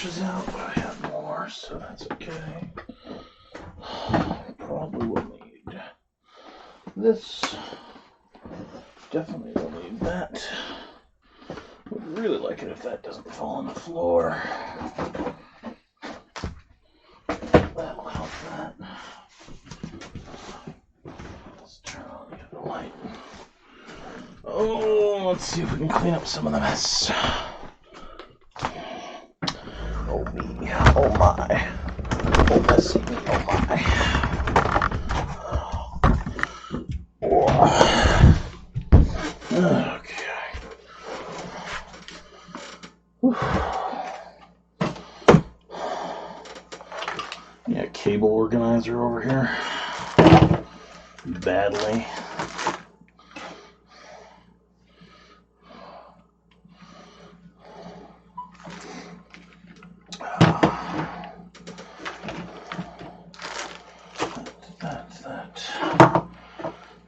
brushes out, but I have more, so that's okay. Probably will need this. Definitely will need that. Would really like it if that doesn't fall on the floor. That'll help that. Let's turn on the other light. Oh, let's see if we can clean up some of the mess. Oh me, oh my. Oh messy me, oh my. Oh. Okay. Whew. Yeah, cable organizer over here. Badly. That.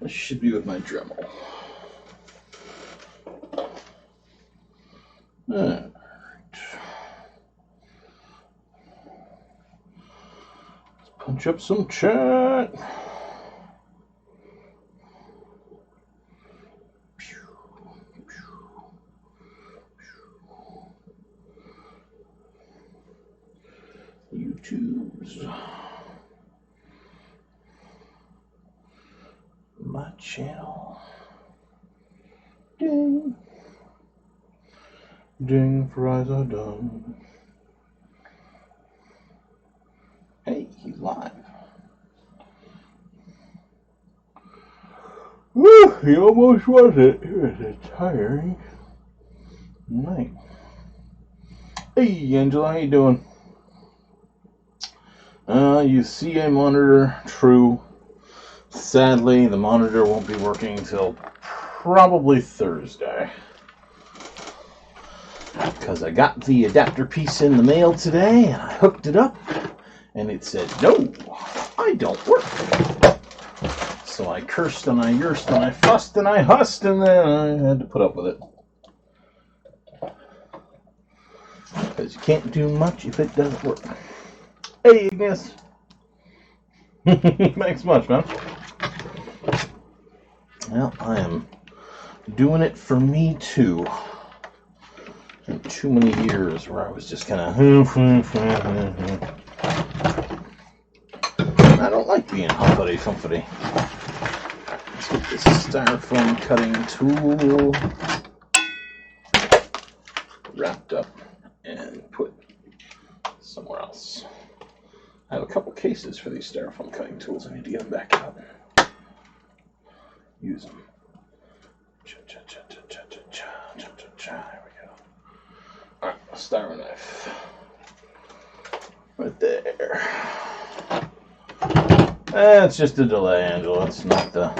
This should be with my Dremel. Alright. Let's punch up some chat. YouTube's my channel. Ding. Ding, fries are done. Hey, he's live. Woo, he almost was it. It was a tiring night. Hey, Angela, how you doing? You see a monitor, true. Sadly, the monitor won't be working until probably Thursday. Because I got the adapter piece in the mail today, and I hooked it up, and it said, no, I don't work. So I cursed, and I yursed, and I fussed, and I hussed, and then I had to put up with it. Because you can't do much if it doesn't work. Hey, Ignis. Thanks much, man. Well, I am doing it for me, too. In too many years where I was just kind of... I don't like being humpity-fumpity. Let's get this styrofoam cutting tool wrapped up and put somewhere else. I have a couple cases for these styrofoam cutting tools. I need to get them back out. Use them. There we go. Alright, a styro knife. Right there. That's just a delay, Angela. It's not the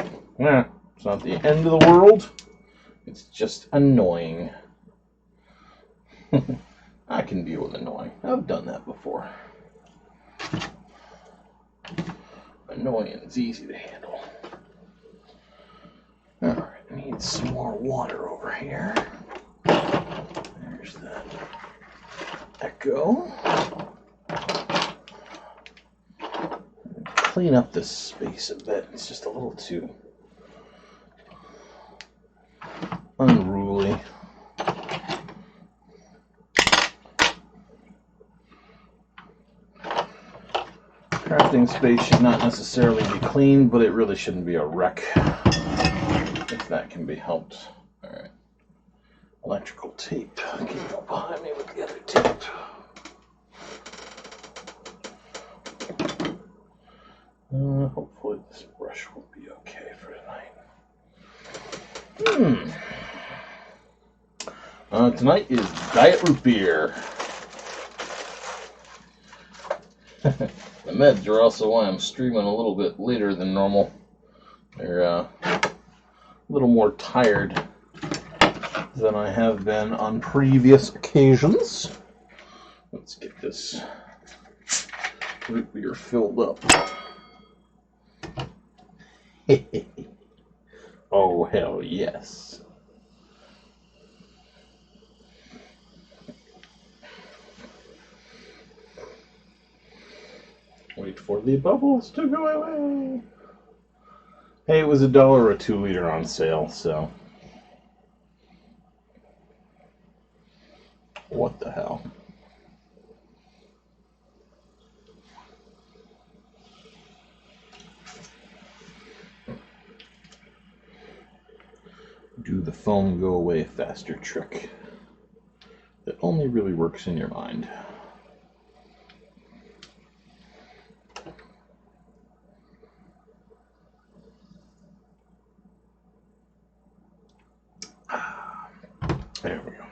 end of the world. It's just annoying. I can deal with annoying. I've done that before. Annoying is easy to handle. Alright, I need some more water over here. There's that echo. Clean up this space a bit. It's just a little too unruly. Crafting space should not necessarily be clean, but it really shouldn't be a wreck if that can be helped. Alright. Electrical tape. I can go behind me with the other tape. Hopefully this brush will be okay for tonight. Tonight is Diet Root Beer. The meds are also why I'm streaming a little bit later than normal. They're a little more tired than I have been on previous occasions. Let's get this root beer filled up. Oh, hell yes. Wait for the bubbles to go away. Hey, it was $1 a 2-liter on sale, so what the hell? Do the foam go away faster trick that only really works in your mind. There we go.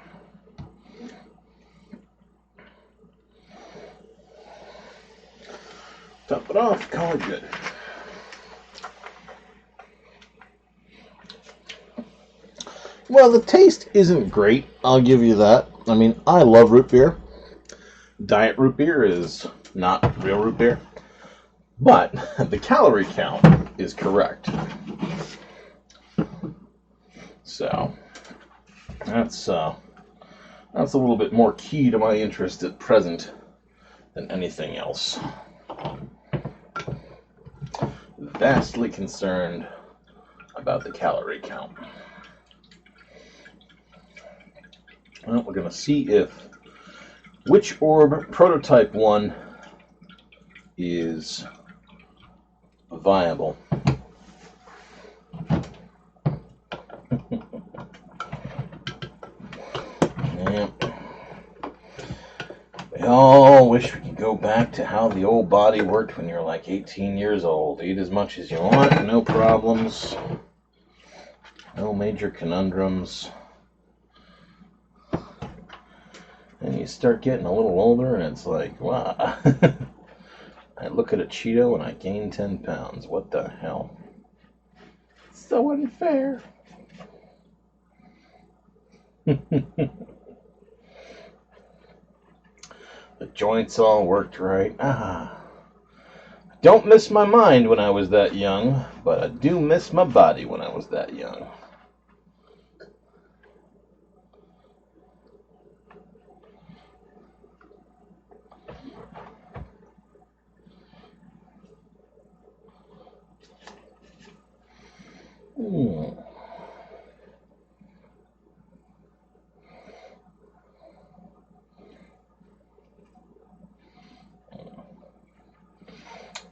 Top it off, call it good. Well, the taste isn't great, I'll give you that. I mean, I love root beer. Diet root beer is not real root beer. But the calorie count is correct. So that's a little bit more key to my interest at present than anything else. Vastly concerned about the calorie count. Well, we're going to see if Witch Orb Prototype 1 is viable. Yeah. We all wish we could go back to how the old body worked when you're like 18 years old. Eat as much as you want, no problems, no major conundrums. And you start getting a little older and it's like, wow. I look at a Cheeto and I gain 10 pounds. What the hell? So unfair. The joints all worked right. I don't miss my mind when I was that young, but I do miss my body when I was that young.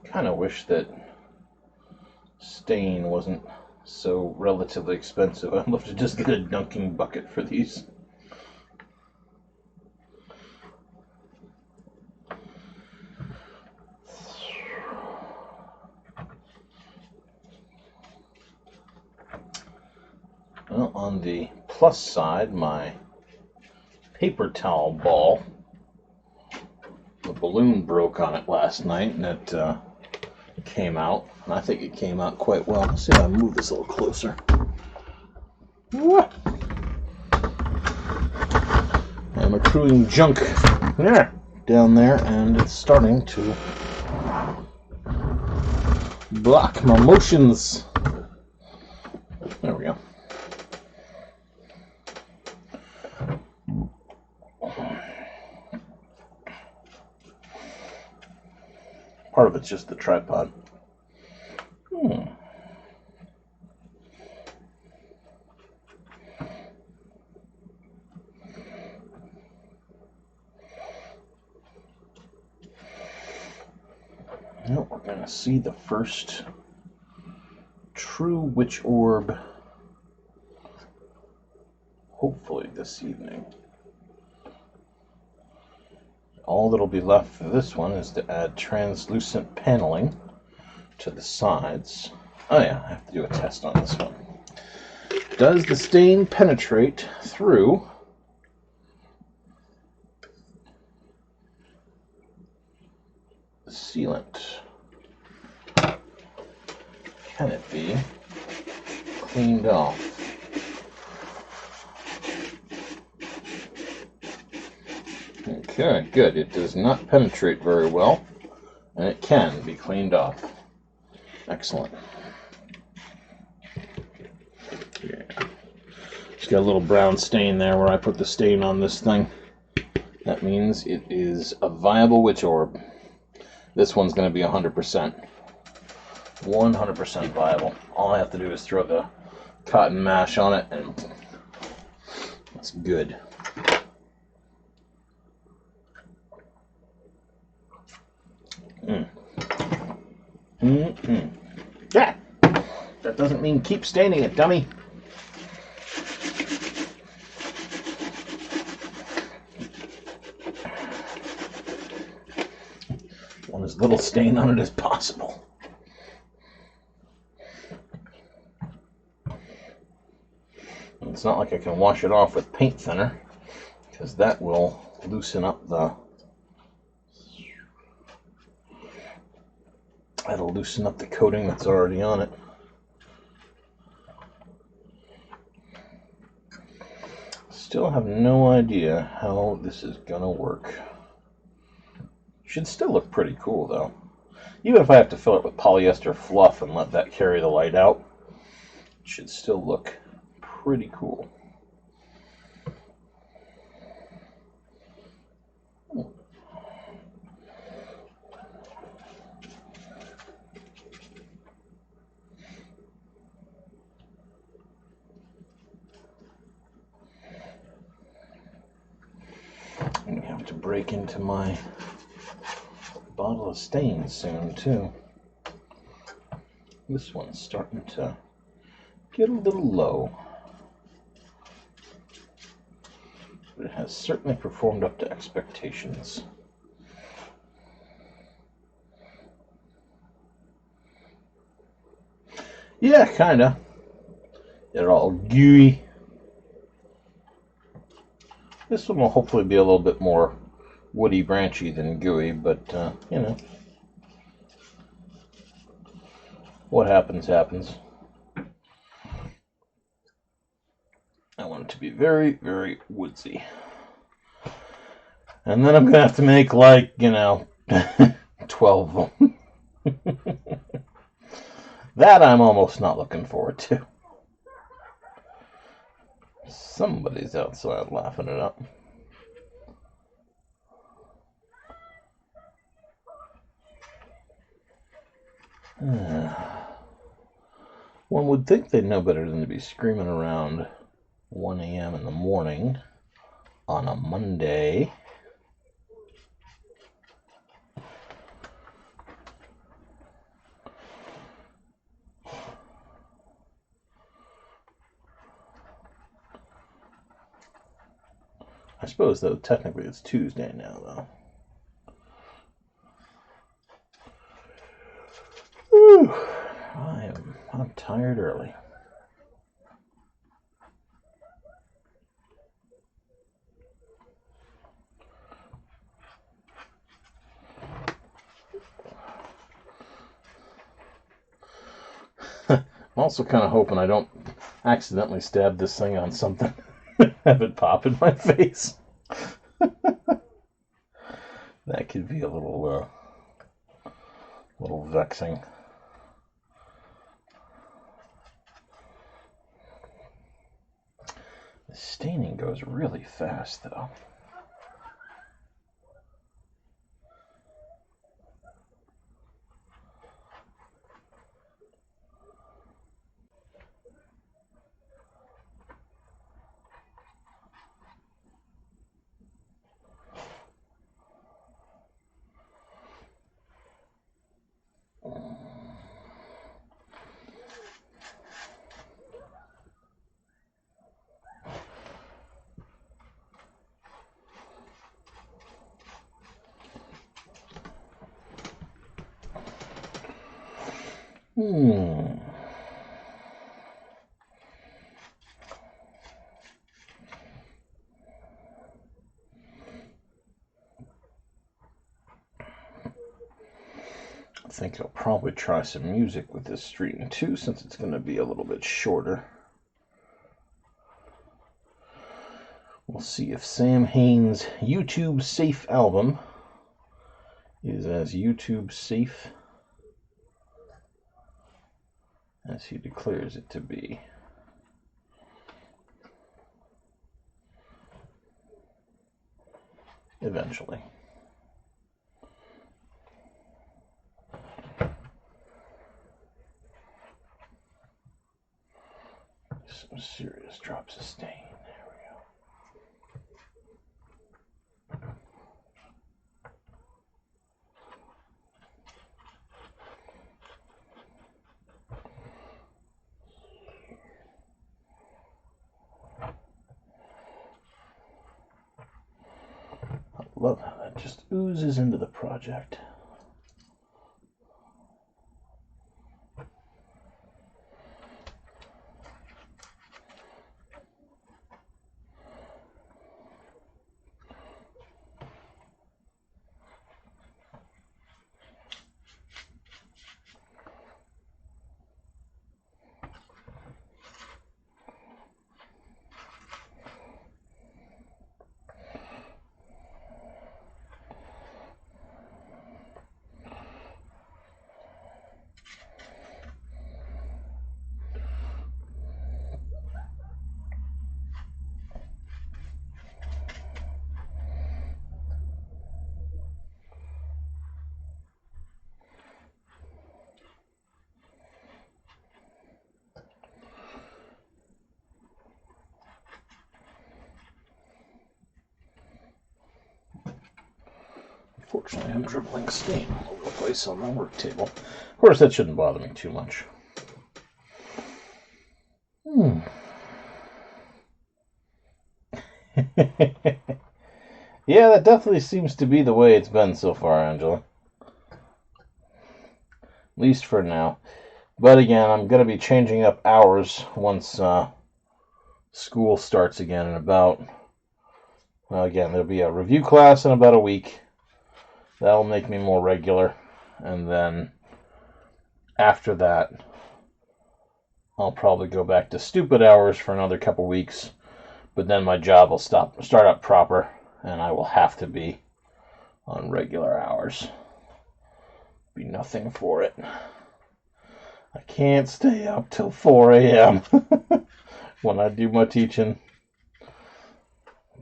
Kind of wish that stain wasn't so relatively expensive. I'd love to just get a dunking bucket for these. Well, on the plus side, my paper towel ball, the balloon broke on it last night, and it came out, and I think it came out quite well. Let's see if I move this a little closer. I'm accruing junk down there, and it's starting to block my motions. There we go. Part of it's just the tripod. Now we're going to see the first true Witch Orb, hopefully this evening. All that'll be left for this one is to add translucent paneling to the sides. Oh yeah, I have to do a test on this one. Does the stain penetrate through the sealant? Can it be cleaned off? Okay, good. It does not penetrate very well, and it can be cleaned off. Excellent. Yeah. Just got a little brown stain there where I put the stain on this thing. That means it is a viable Witch Orb. this one's going to be 100%. 100% viable. All I have to do is throw the cotton mash on it, and it's good. Yeah! That doesn't mean keep staining it, dummy. Want as little stain on it as possible. And it's not like I can wash it off with paint thinner, because that will loosen up the coating that's already on it. Still have no idea how this is gonna work. Should still look pretty cool though. Even if I have to fill it with polyester fluff and let that carry the light out, it should still look pretty cool. I'm gonna have to break into my bottle of stains soon too. This one's starting to get a little low, but it has certainly performed up to expectations. Yeah, kinda. Get it all gooey. This one will hopefully be a little bit more woody, branchy than gooey, but, you know, what happens, happens. I want it to be very, very woodsy. And then I'm going to have to make, like, you know, 12 of them. That I'm almost not looking forward to. Somebody's outside laughing it up. One would think they'd know better than to be screaming around 1 a.m. in the morning on a Monday. I suppose, though, technically it's Tuesday now, though. Whew. I'm tired early. I'm also kind of hoping I don't accidentally stab this thing on something. Have it pop in my face. That could be a little vexing. The staining goes really fast, though. I think I'll probably try some music with this stream too, since it's going to be a little bit shorter. We'll see if Sam Hain's YouTube Safe album is as YouTube safe as he declares it to be. Eventually. drops of stain. There we go. I love how that just oozes into the project. Unfortunately, I'm dribbling stain all over the place on my work table. Of course, that shouldn't bother me too much. Yeah, that definitely seems to be the way it's been so far, Angela. At least for now. But again, I'm going to be changing up hours once school starts again in about... Well, again, there'll be a review class in about a week. That'll make me more regular. And then after that, I'll probably go back to stupid hours for another couple weeks. But then my job will start up proper, and I will have to be on regular hours. Be nothing for it. I can't stay up till 4 a.m. when I do my teaching.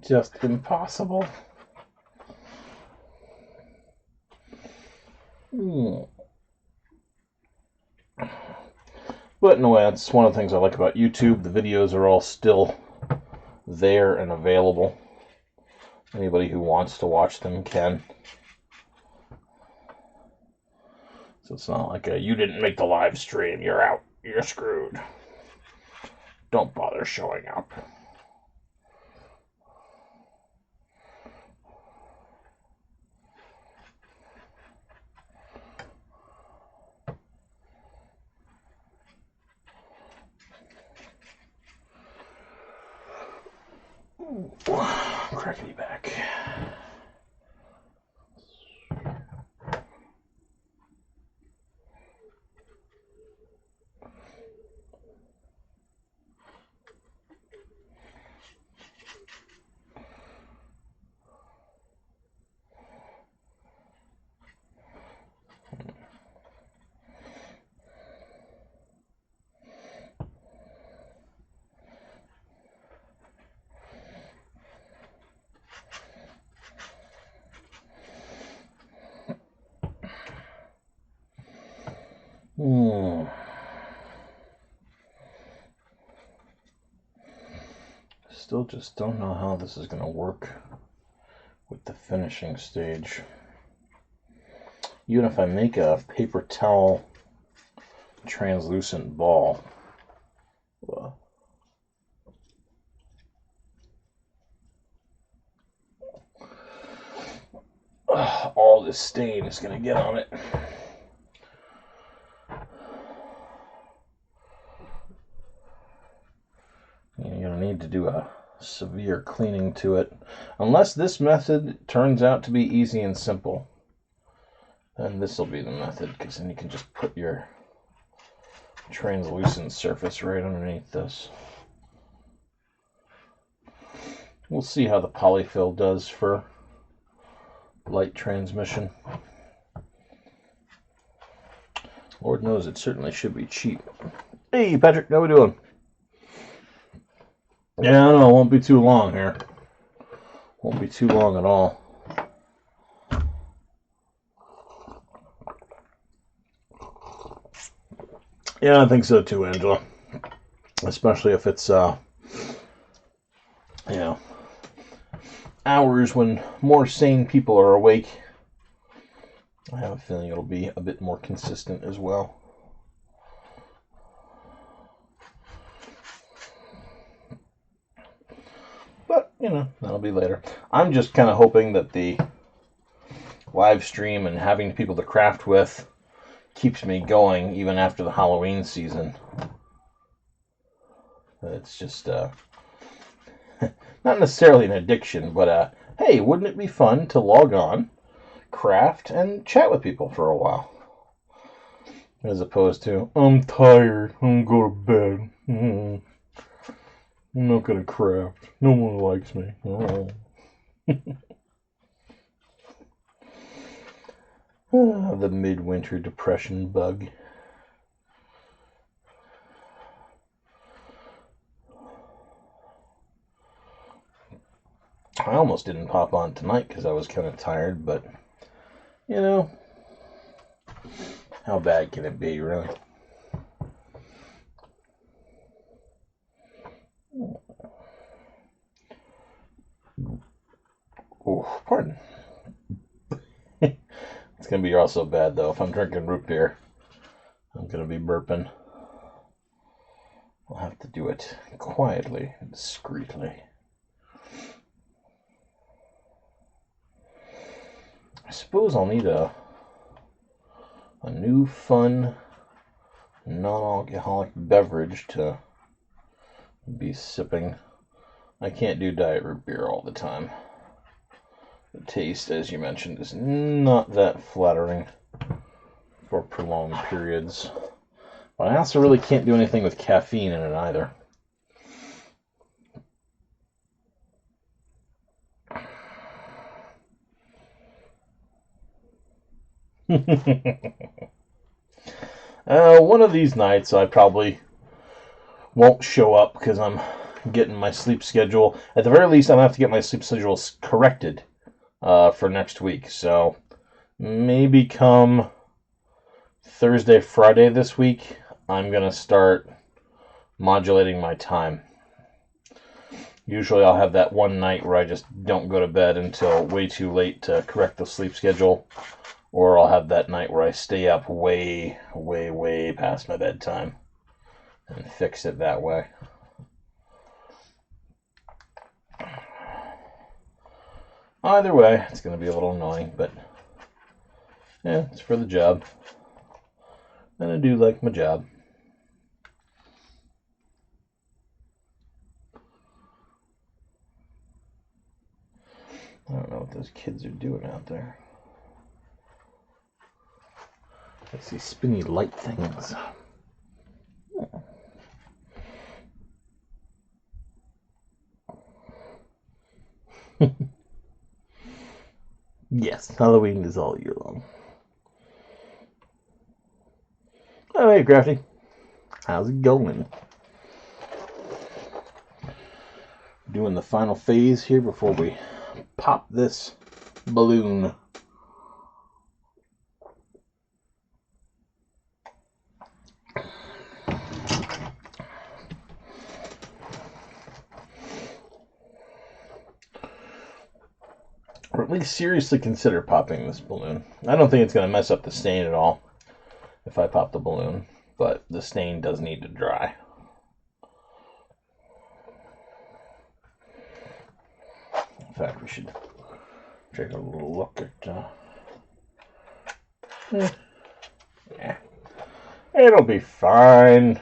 Just impossible. But in a way, that's one of the things I like about YouTube. The videos are all still there and available. Anybody who wants to watch them can. So it's not like you didn't make the live stream, you're out, you're screwed. Don't bother showing up. Ooh, crackety back. Still just don't know how this is going to work with the finishing stage. Even if I make a paper towel translucent ball, all this stain is going to get on it. You're going to need to do a severe cleaning to it. Unless this method turns out to be easy and simple, then this will be the method, because then you can just put your translucent surface right underneath this. We'll see how the polyfill does for light transmission. Lord knows it certainly should be cheap. Hey Patrick, how we doing? Yeah, I know, it won't be too long here. Won't be too long at all. Yeah, I think so too, Angela. Especially if it's you know, hours when more sane people are awake. I have a feeling it'll be a bit more consistent as well. But, you know, that'll be later. I'm just kind of hoping that the live stream and having people to craft with keeps me going even after the Halloween season. It's just not necessarily an addiction, but hey, wouldn't it be fun to log on, craft, and chat with people for a while? As opposed to, I'm tired, I'm going to bed. I'm not going to craft. No one likes me. Oh. The midwinter depression bug. I almost didn't pop on tonight because I was kind of tired, but, you know, how bad can it be, really? Oh, pardon. It's going to be also bad, though. If I'm drinking root beer, I'm going to be burping. I'll have to do it quietly and discreetly. I suppose I'll need a new fun non-alcoholic beverage to be sipping. I can't do diet root beer all the time. The taste, as you mentioned, is not that flattering for prolonged periods. But I also really can't do anything with caffeine in it either. One of these nights I probably won't show up because I'm getting my sleep schedule. At the very least, I'm going to have to get my sleep schedule corrected for next week. So maybe come Thursday, Friday this week, I'm going to start modulating my time. Usually I'll have that one night where I just don't go to bed until way too late to correct the sleep schedule. Or I'll have that night where I stay up way, way, way past my bedtime and fix it that way. Either way, it's going to be a little annoying, but yeah, it's for the job. And I do like my job. I don't know what those kids are doing out there. I see spinny light things. Yes, Halloween is all year long. Oh, hey, Crafty. How's it going? Doing the final phase here before we pop this balloon. Or at least seriously consider popping this balloon. I don't think it's going to mess up the stain at all if I pop the balloon, but the stain does need to dry. In fact, we should take a little look at... yeah. It'll be fine.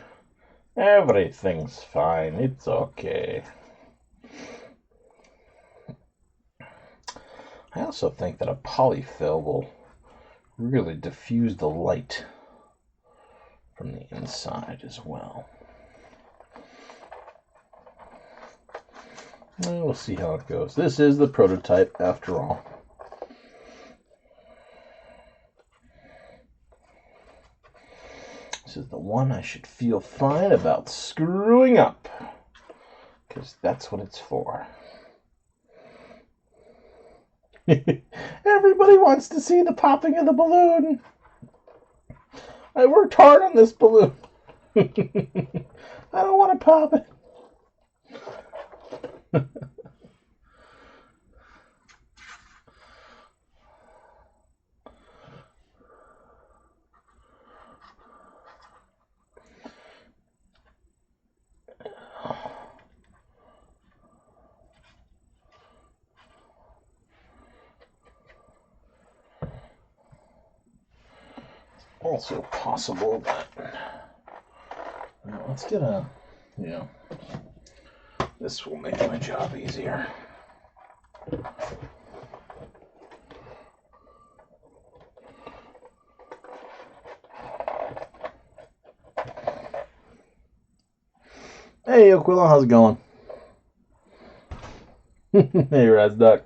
Everything's fine. It's okay. I also think that a polyfill will really diffuse the light from the inside as well. We'll see how it goes. This is the prototype after all. This is the one I should feel fine about screwing up, because that's what it's for. Everybody wants to see the popping of the balloon. I worked hard on this balloon. I don't want to pop it. also possible that... Now, let's get a... Yeah. This will make my job easier. Hey, Aquila, how's it going? Hey, Raz Duck.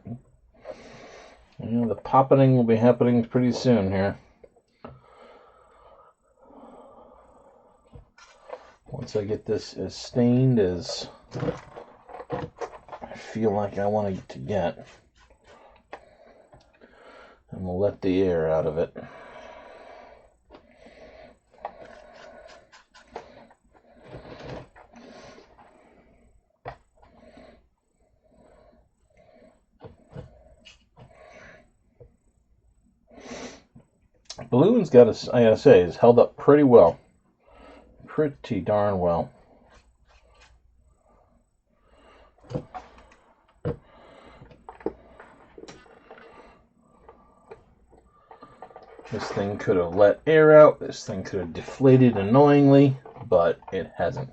Yeah, the poppening will be happening pretty soon here. Once I get this as stained as I feel like I want it to get, and we'll let the air out of it. Balloon's got a, I gotta say, it's held up pretty well. Pretty darn well. This thing could have let air out. This thing could have deflated annoyingly, but it hasn't.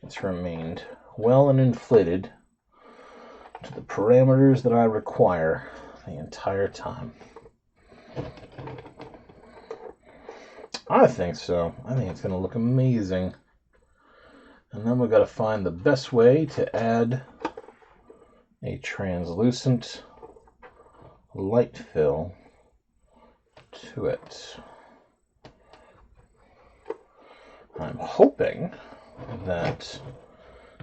It's remained well and inflated to the parameters that I require the entire time. I think so. I think it's going to look amazing. And then we've got to find the best way to add a translucent light fill to it. I'm hoping that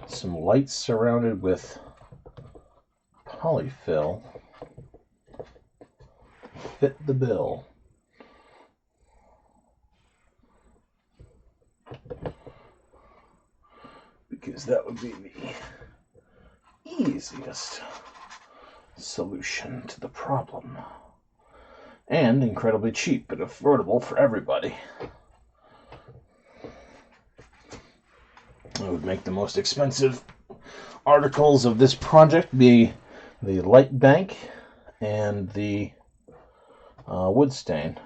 some lights surrounded with polyfill fit the bill. Because that would be the easiest solution to the problem. And incredibly cheap and affordable for everybody. It would make the most expensive articles of this project be the light bank and the wood stain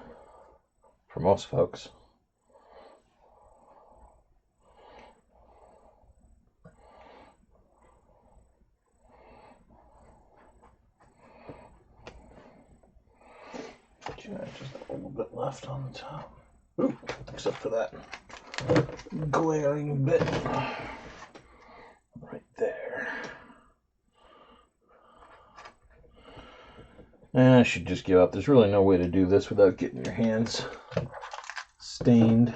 for most folks. Just a little bit left on the top. Ooh, except for that glaring bit right there. And I should just give up. There's really no way to do this without getting your hands stained.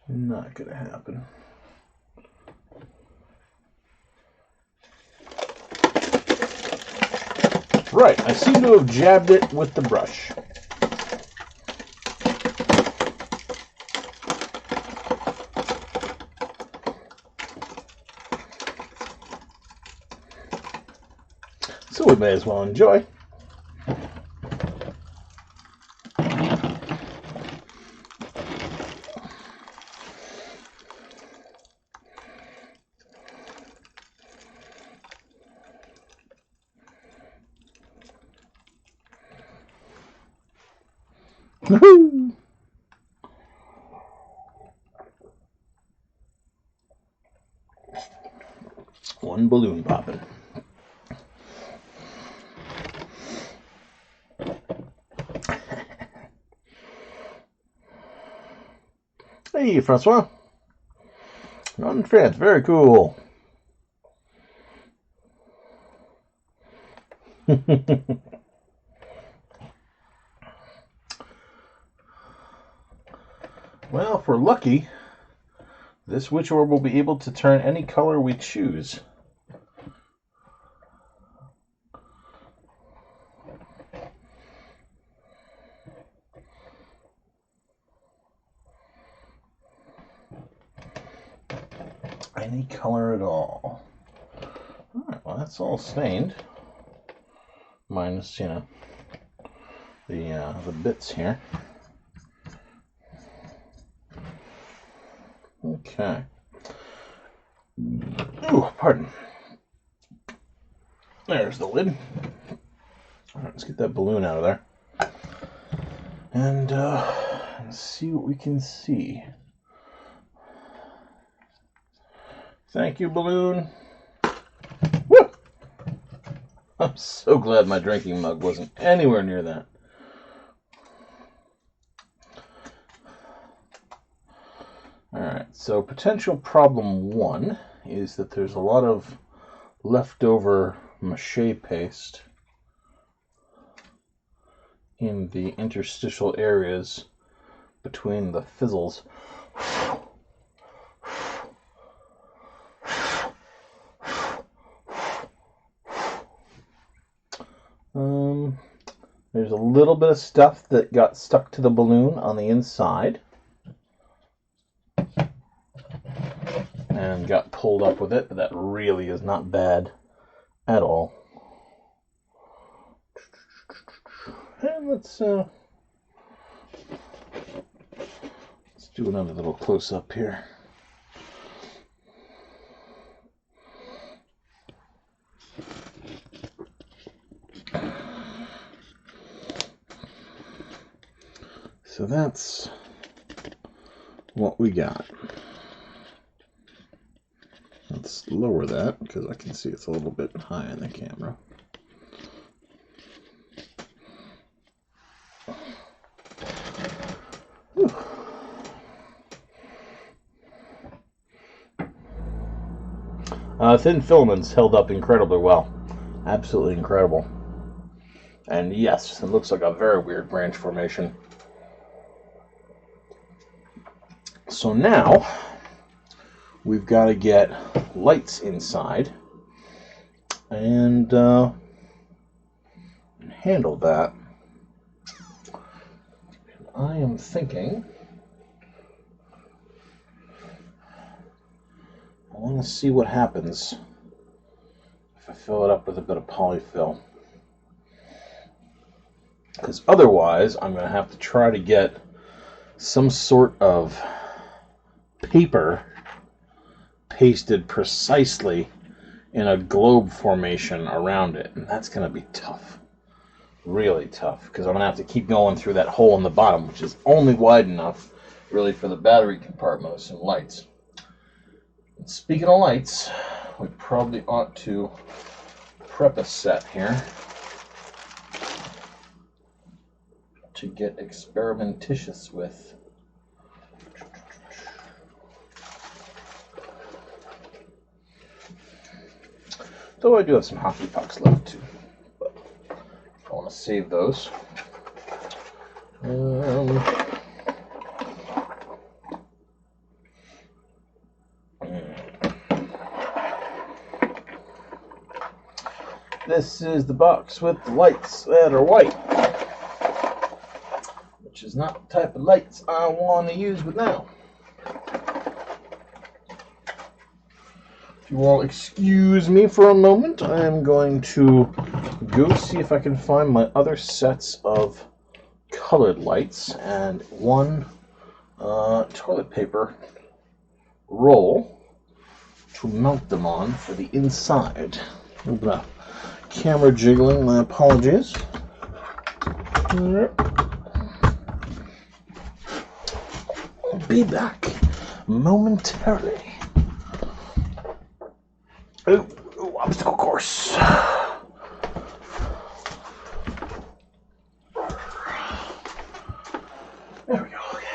Not gonna happen. Right, I seem to have jabbed it with the brush. So we may as well enjoy. Woohoo! One balloon popping. Hey, Francois. Not in France. Very cool. Well, if we're lucky, this Witch Orb will be able to turn any color we choose. Any color at all. Alright, well that's all stained. Minus, you know, the bits here. Okay. Ooh, pardon. There's the lid. All right, let's get that balloon out of there. And see what we can see. Thank you, balloon. Woo! I'm so glad my drinking mug wasn't anywhere near that. Alright, so potential problem 1 is that there's a lot of leftover mache paste in the interstitial areas between the fizzles. There's a little bit of stuff that got stuck to the balloon on the inside and got pulled up with it, but that really is not bad at all. And let's do another little close-up here. So that's what we got. Let's lower that because I can see it's a little bit high in the camera. Thin filaments held up incredibly well. Absolutely incredible. And yes, it looks like a very weird branch formation. So now we've got to get lights inside and handle that. I am thinking I want to see what happens if I fill it up with a bit of polyfill. Because otherwise I'm going to have to try to get some sort of paper pasted precisely in a globe formation around it, and that's going to be tough, really tough, because I'm going to have to keep going through that hole in the bottom, which is only wide enough really for the battery compartment with some lights. And speaking of lights, we probably ought to prep a set here to get experimentitious with. Though I do have some hockey pucks left too, but I want to save those. This is the box with the lights that are white, which is not the type of lights I want to use with now. If you will excuse me for a moment, I am going to go see if I can find my other sets of colored lights and one toilet paper roll to mount them on for the inside. A little bit of camera jiggling, my apologies. I'll be back momentarily. Oh, obstacle course. There we go. Okay.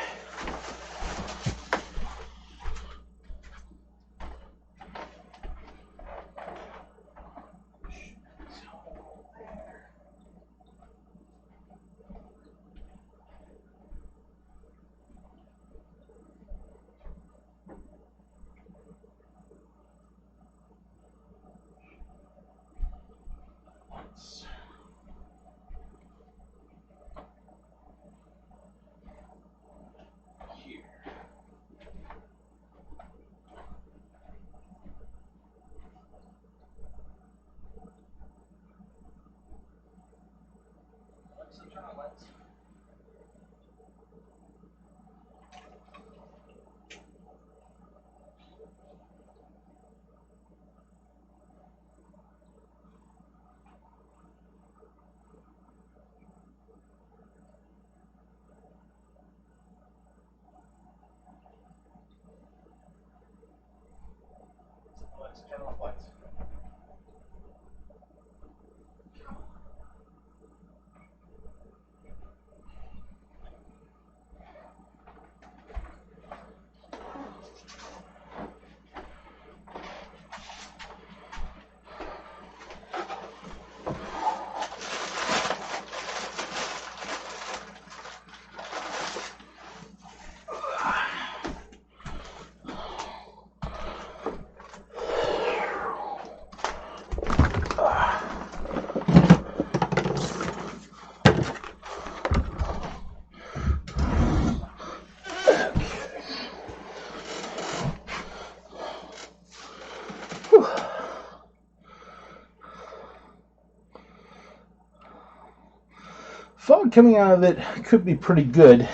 fluid coming out of it could be pretty good,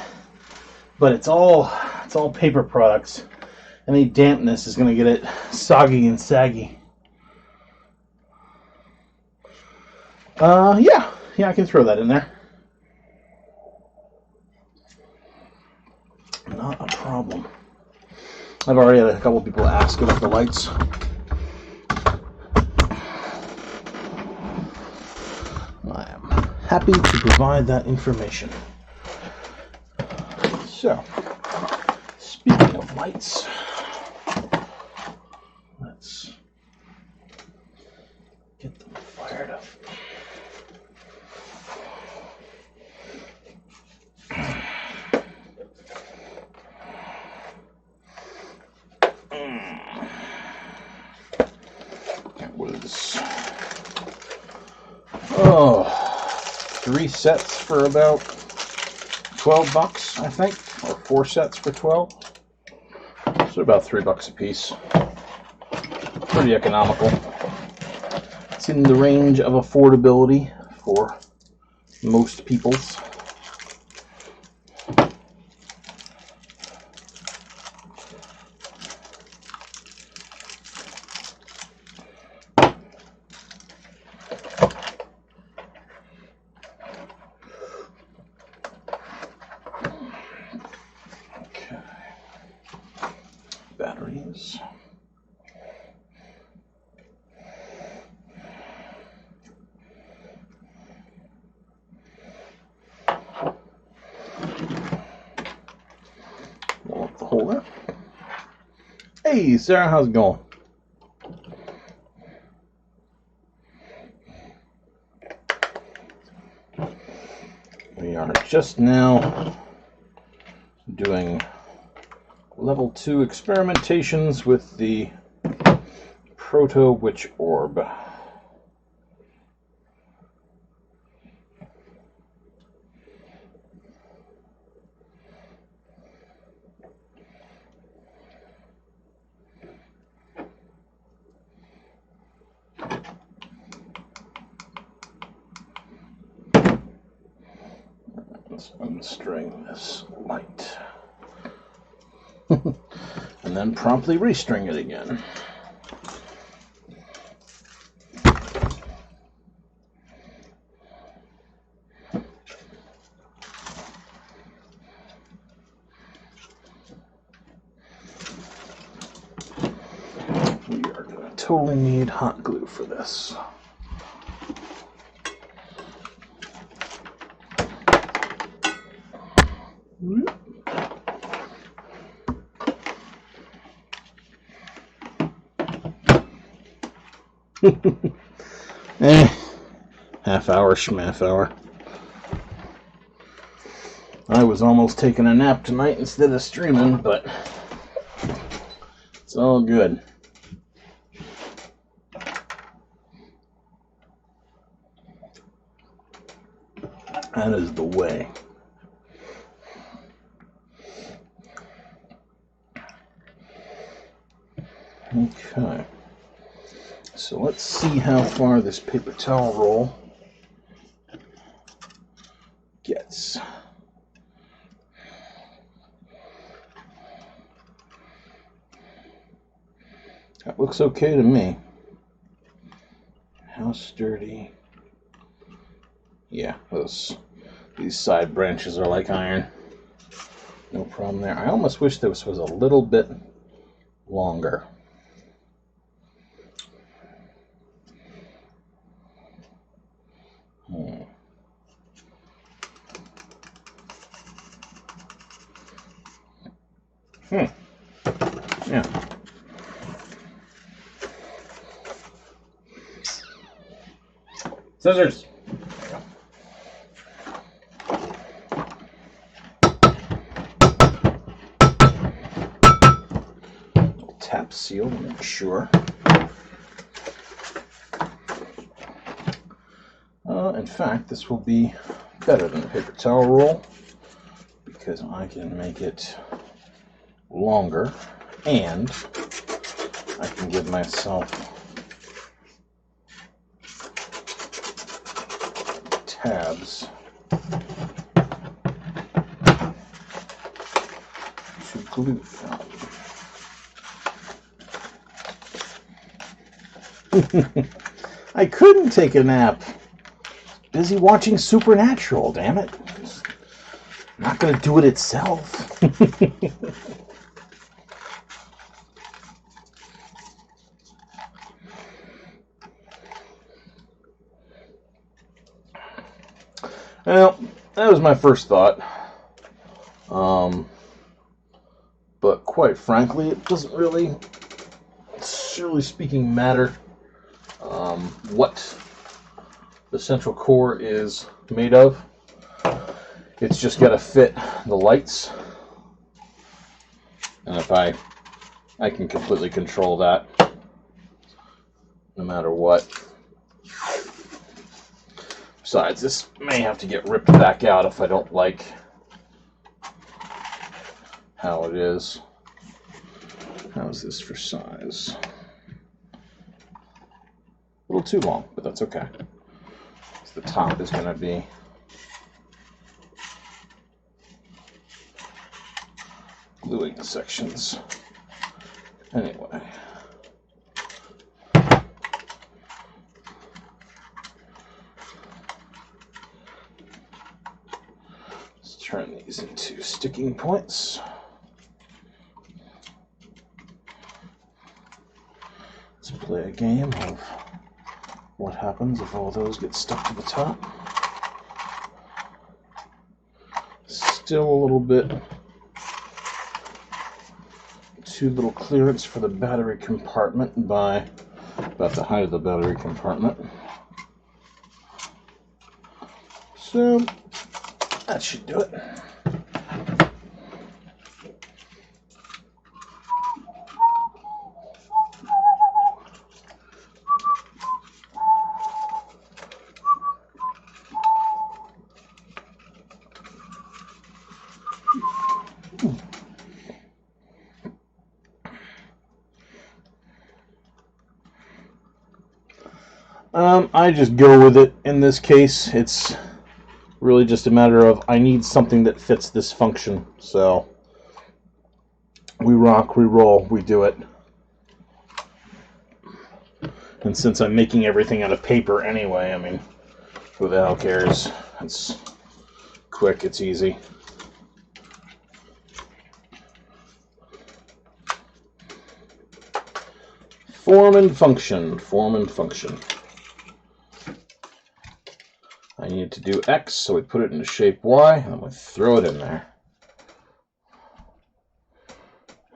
but it's all paper products. Any dampness is going to get it soggy and saggy. Yeah, I can throw that in there. Not a problem. I've already had a couple people ask about the lights. I am happy to provide that information. So, speaking of lights, let's get them fired up. That was 3 sets for about $12, I think, or 4 sets for 12. So about $3 a piece. Pretty economical. It's in the range of affordability for most peoples. Batteries. Roll up the holder. Hey, Sarah, how's it going? We are just now doing level 2 experimentations with the Proto Witch Orb. Let's unstring this light. And then promptly restring it again. We are going to totally need hot glue for this. Half hour, schmaff hour. I was almost taking a nap tonight instead of streaming, but it's all good. That is the way. Okay. So let's see how far this paper towel roll gets. That looks okay to me. How sturdy? Yeah, these side branches are like iron. No problem there. I almost wish this was a little bit longer. Yeah. Scissors. Tap seal to make sure. In fact, this will be better than the paper towel roll because I can make it longer and I can give myself tabs to glue from. I couldn't take a nap. Busy watching Supernatural, damn it. It's not going to do it itself. Well, that was my first thought. But quite frankly, it doesn't really, surely speaking, matter what the central core is made of. It's just got to fit the lights. And if I can completely control that no matter what. Besides, this may have to get ripped back out if I don't like how it is. How's this for size? A little too long, but that's okay. The top is going to be gluing the sections. Anyway. Let's turn these into sticking points. Let's play a game of what happens if all those get stuck to the top. Still a little bit too little clearance for the battery compartment by about the height of the battery compartment. So that should do it. I just go with it. In this case, it's really just a matter of I need something that fits this function. So we rock, we roll, we do it. And since I'm making everything out of paper anyway, I mean, who the hell cares? It's quick, it's easy. Form and function, form and function. I need to do X, so we put it into shape Y, and we throw it in there.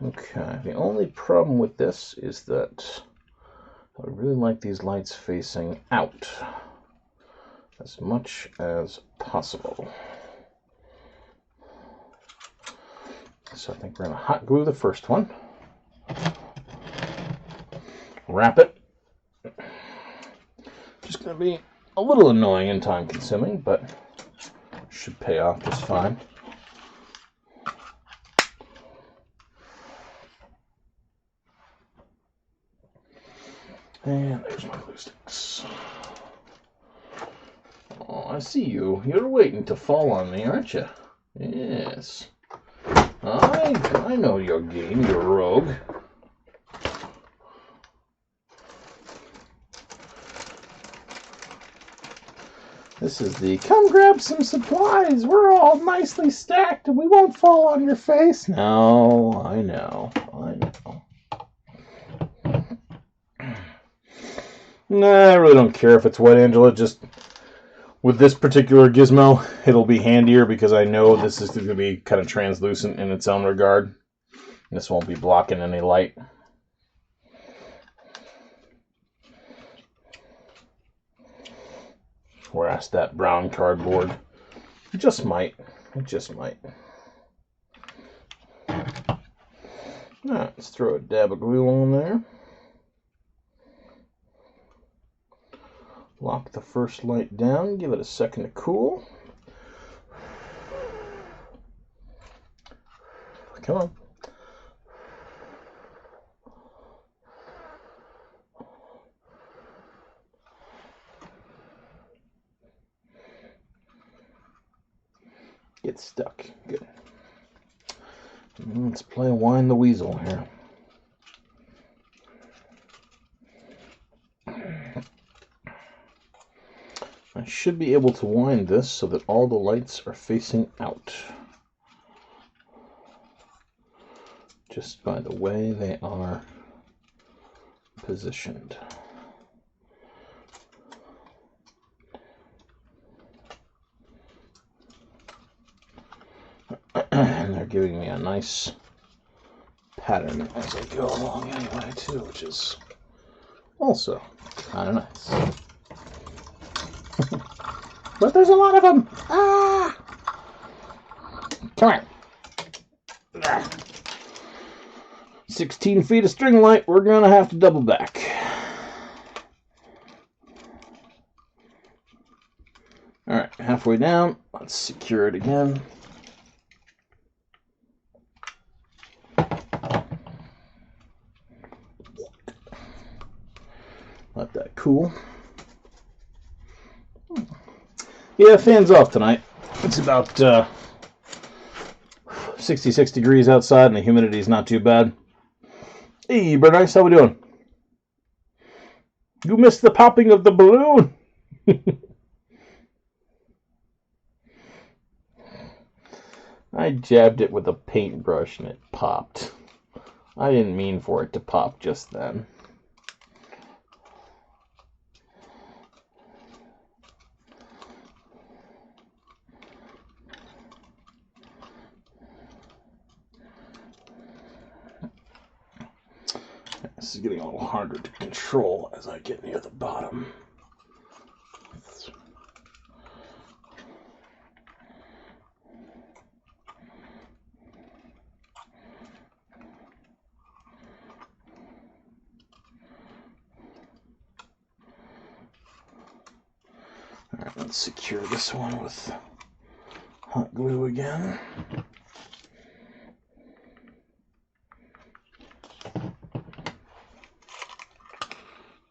Okay, the only problem with this is that I really like these lights facing out as much as possible. So I think we're going to hot glue the first one. Wrap it. Just going to be a little annoying and time consuming, but should pay off just fine. And there's my glue sticks. Oh, I see you. You're waiting to fall on me, aren't you? Yes. I know your game, you rogue. This is the come grab some supplies. We're all nicely stacked and we won't fall on your face. No, I know. Nah, I really don't care if it's wet, Angela. Just with this particular gizmo, it'll be handier because I know this is going to be kind of translucent in its own regard. This won't be blocking any light. Whereas that brown cardboard, it just might. Alright, let's throw a dab of glue on there. Lock the first light down, give it a second to cool. Come on. get stuck. Good. Let's play Wind the Weasel here. I should be able to wind this so that all the lights are facing out. Just by the way they are positioned. And they're giving me a nice pattern as I go along anyway too, which is also kind of nice. But there's a lot of them! Ah! Come here. Ah. 16 feet of string light, we're gonna have to double back. Alright, halfway down, let's secure it again. Let that cool. Yeah, fans off tonight. It's about 66 degrees outside and the humidity is not too bad. Hey, Bernice, how we doing? You missed the popping of the balloon. I jabbed it with a paintbrush and it popped. I didn't mean for it to pop just then. This is getting a little harder to control as I get near the bottom. Alright, let's secure this one with hot glue again.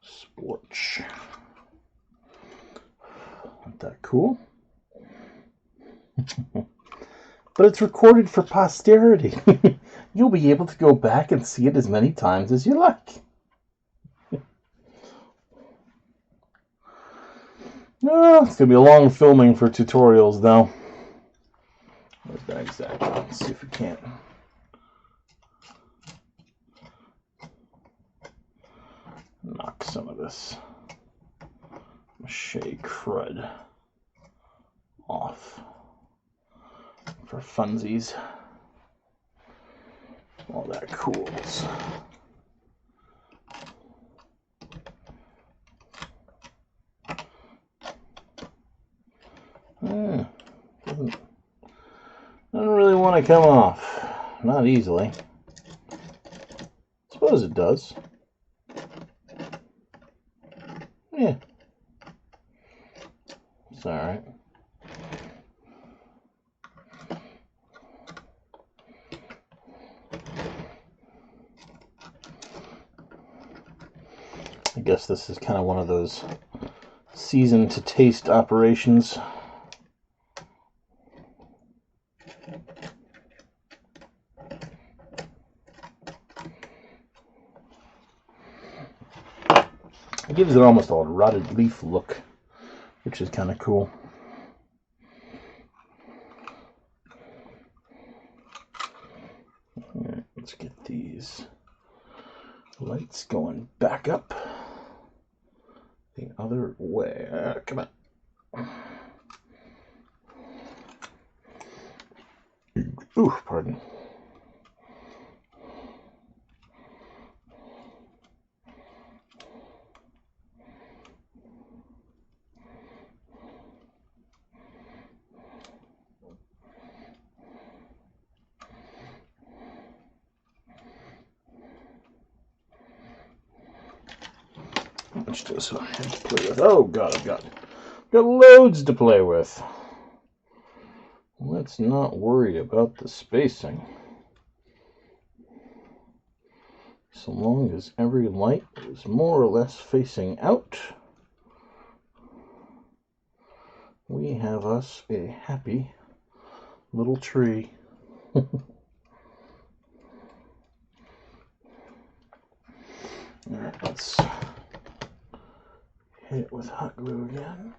Sporch. Isn't that cool? But it's recorded for posterity. You'll be able to go back and see it as many times as you like. No, it's going to be a long filming for tutorials, though. Where's that exactly? Let's see if we can't. Knock some of this mache crud off for funsies. All that cools. Doesn't really want to come off. Not easily. Suppose it does. Yeah. It's alright. I guess this is kind of one of those season to taste operations. It gives it almost a rotted leaf look, which is kind of cool. All right, let's get these lights going back up the other way. Come on. Ooh, pardon. How much does I have to play with? Oh god, I've got loads to play with. Let's not worry about the spacing. So long as every light is more or less facing out, we have us a happy little tree. Alright, let's hit it with hot glue again.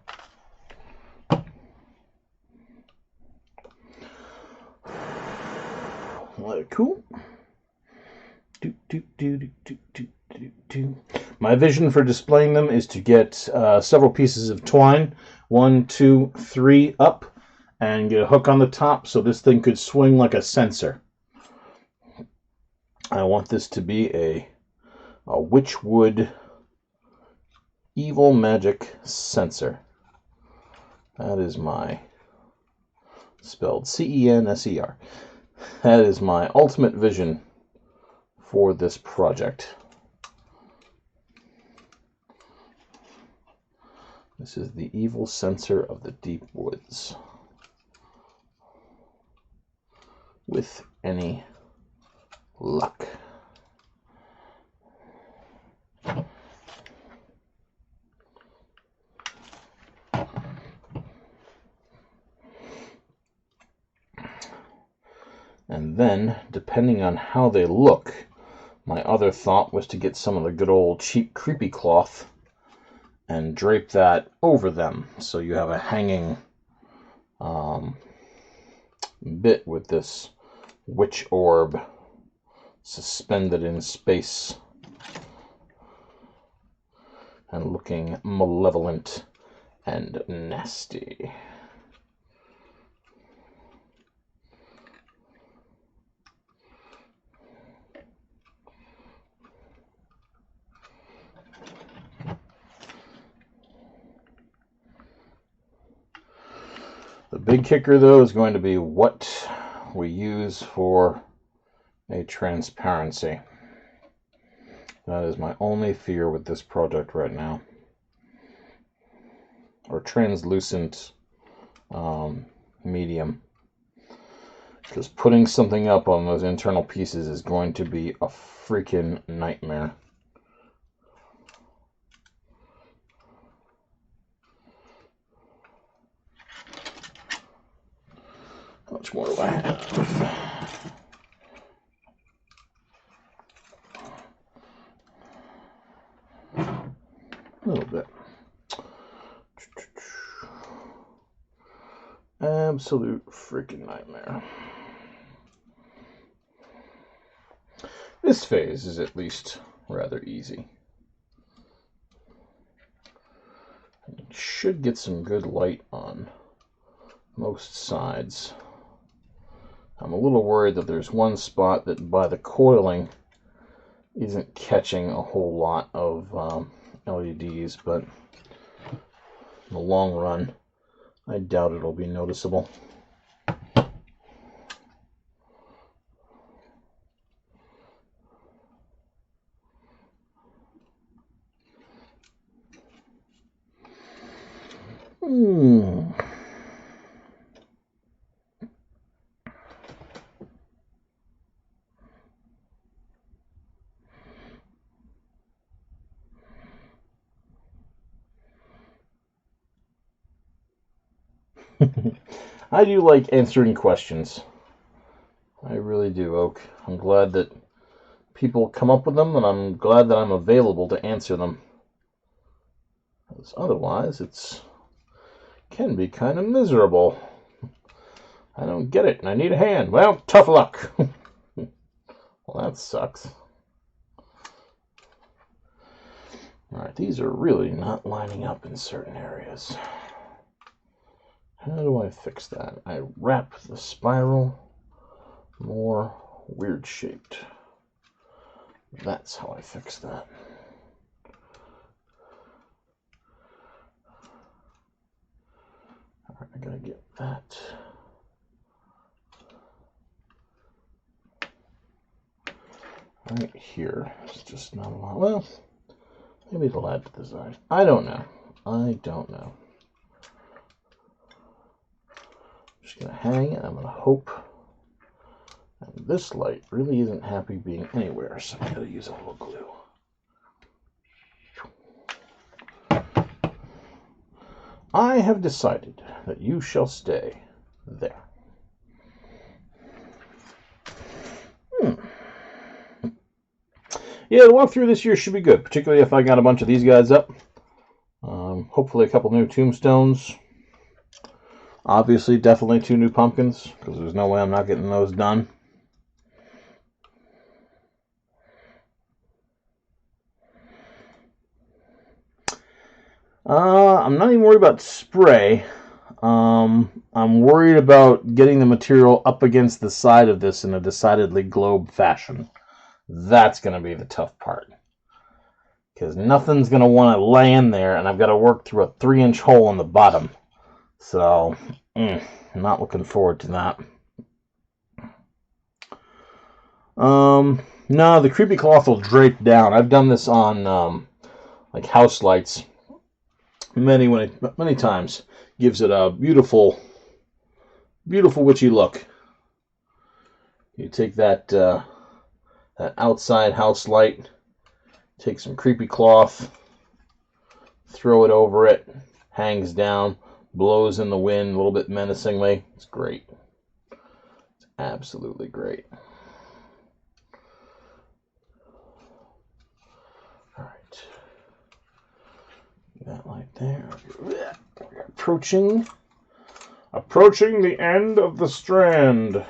Let it cool. My vision for displaying them is to get several pieces of twine, 1, 2, 3 up, and get a hook on the top so this thing could swing like a censer. I want this to be a Witchwood evil magic censer. That is my, spelled C-E-N-S-E-R. That is my ultimate vision for this project. This is the evil censer of the deep woods. With any luck. And then, depending on how they look, my other thought was to get some of the good old cheap creepy cloth and drape that over them, so you have a hanging bit with this Witch Orb suspended in space and looking malevolent and nasty. The big kicker, though, is going to be what we use for a transparency. That is my only fear with this project right now. Or translucent medium. Because putting something up on those internal pieces is going to be a freaking nightmare. How much more do I have? A little bit. Absolute freaking nightmare. This phase is at least rather easy. It should get some good light on most sides. I'm a little worried that there's one spot that by the coiling isn't catching a whole lot of LEDs, but in the long run, I doubt it'll be noticeable. I do like answering questions. I really do, Oak. I'm glad that people come up with them, and I'm glad that I'm available to answer them. Because otherwise, can be kind of miserable. I don't get it, and I need a hand. Well, tough luck. Well, that sucks. Alright, these are really not lining up in certain areas. How do I fix that? I wrap the spiral more weird shaped. That's how I fix that. Alright, I gotta get that. Right here. It's just not a lot. Well, maybe it'll add to the design. I don't know. I don't know. Just gonna hang it. I'm gonna hope. And this light really isn't happy being anywhere, so I gotta use a little glue. I have decided that you shall stay there. yeah, the walkthrough this year should be good, particularly if I got a bunch of these guys up. Hopefully a couple new tombstones. Obviously, definitely 2 new pumpkins, because there's no way I'm not getting those done. I'm not even worried about spray. I'm worried about getting the material up against the side of this in a decidedly globe fashion. That's going to be the tough part. Because nothing's going to want to land there, and I've got to work through a 3-inch hole in the bottom. So, not looking forward to that. No, the creepy cloth will drape down. I've done this on like house lights many times. Gives it a beautiful, beautiful witchy look. You take that that outside house light, take some creepy cloth, throw it over it, hangs down, blows in the wind a little bit menacingly. It's great. It's absolutely great. All right. That light there. We're approaching the end of the strand.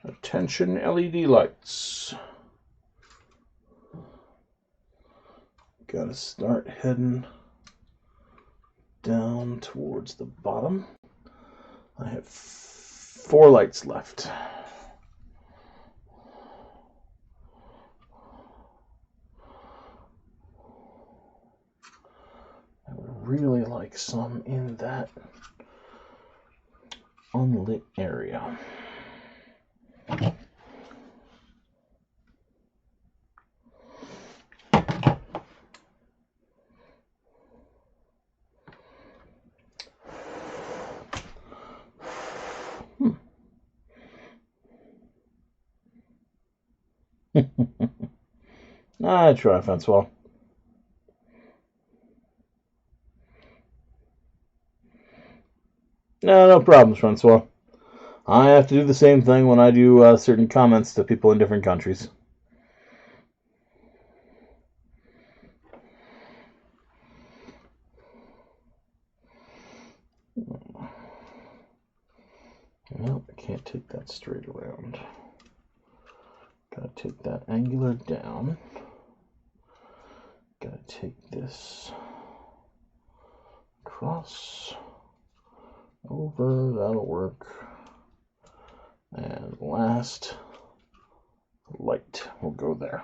Attention LED lights. Gotta start heading down towards the bottom. I have 4 lights left. I would really like some in that unlit area. I try, Francois. No problems, Francois. I have to do the same thing when I do certain comments to people in different countries. Well, I can't take that straight around. Gotta take that angular down. Gotta take this across, over, that'll work. And last light will go there.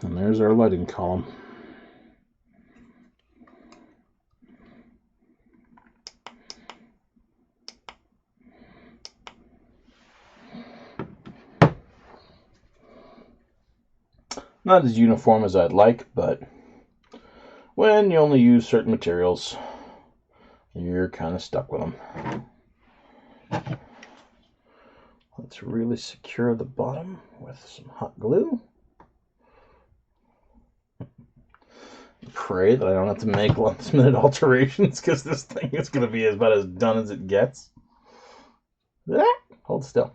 And there's our lighting column. Not as uniform as I'd like, but when you only use certain materials, you're kind of stuck with them. Let's really secure the bottom with some hot glue. Pray that I don't have to make last-minute alterations, because this thing is going to be about as done as it gets. Hold still.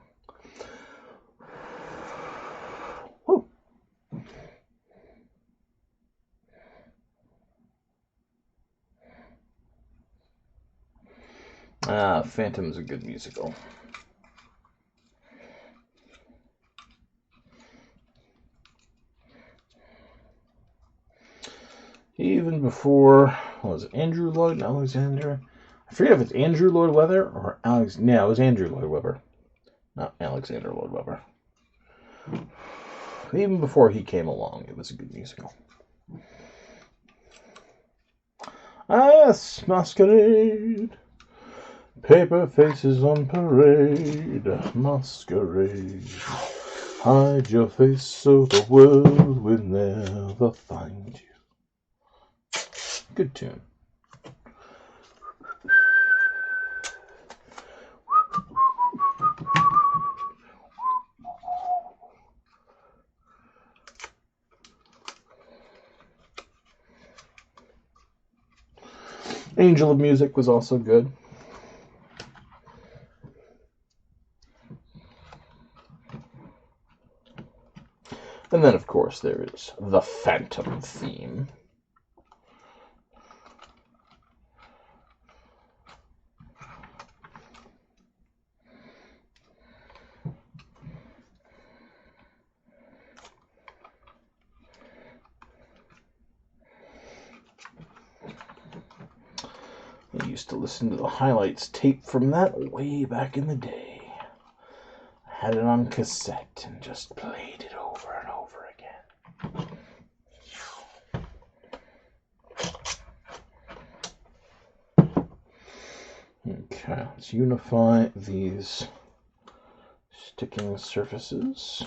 Woo. Phantom's a good musical. Even before, was it Andrew Lloyd Alexander? I forget if it's Andrew Lloyd Webber or Alex. Yeah, it was Andrew Lloyd Webber, not Alexander Lloyd Webber. Even before he came along, it was a good musical. Ah, yes, masquerade. Paper faces on parade. Masquerade. Hide your face so the world will never find you. Good tune. Angel of Music was also good. And then, of course, there is the Phantom theme. I used to listen to the highlights tape from that way back in the day. I had it on cassette and just played it over and over again. Okay, let's unify these sticking surfaces.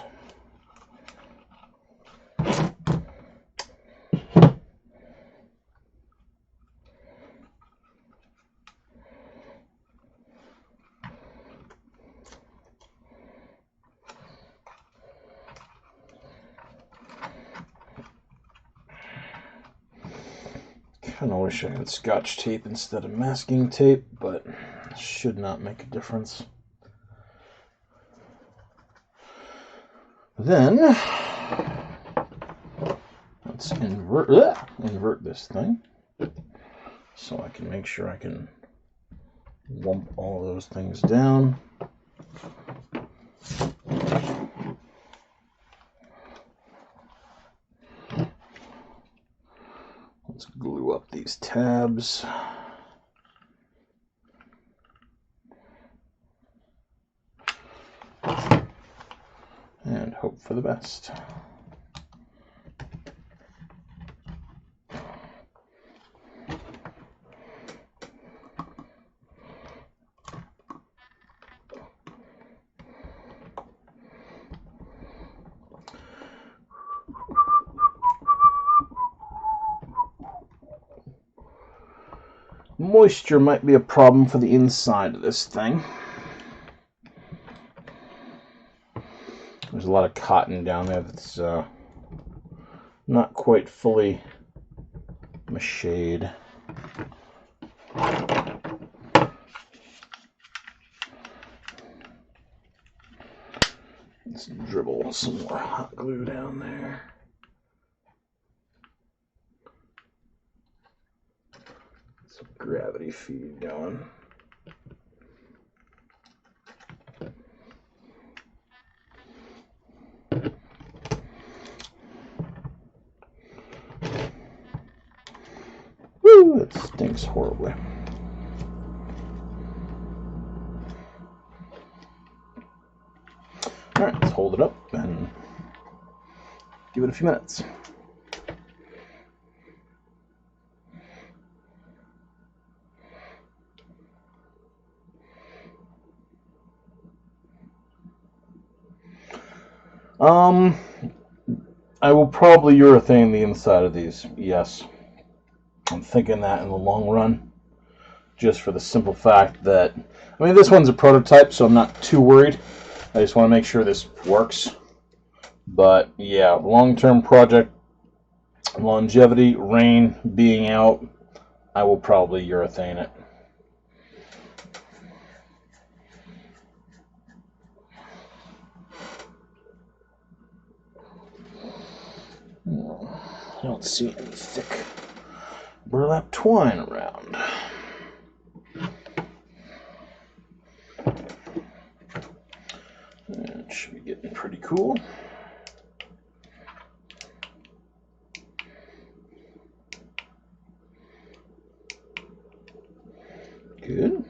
I wish I had Scotch tape instead of masking tape, but it should not make a difference. Then let's invert this thing so I can make sure I can lump all those things down. Let's glue up these tabs. And hope for the best. Moisture might be a problem for the inside of this thing. There's a lot of cotton down there that's not quite fully macheted. Let's dribble some more hot glue down there. Some gravity feed going. Woo! It stinks horribly. Alright, let's hold it up and give it a few minutes. I will probably urethane the inside of these, yes. I'm thinking that in the long run, just for the simple fact that, I mean, this one's a prototype, so I'm not too worried. I just want to make sure this works. But yeah, long-term project, longevity, rain being out, I will probably urethane it. I don't see any thick burlap twine around. It should be getting pretty cool. Good.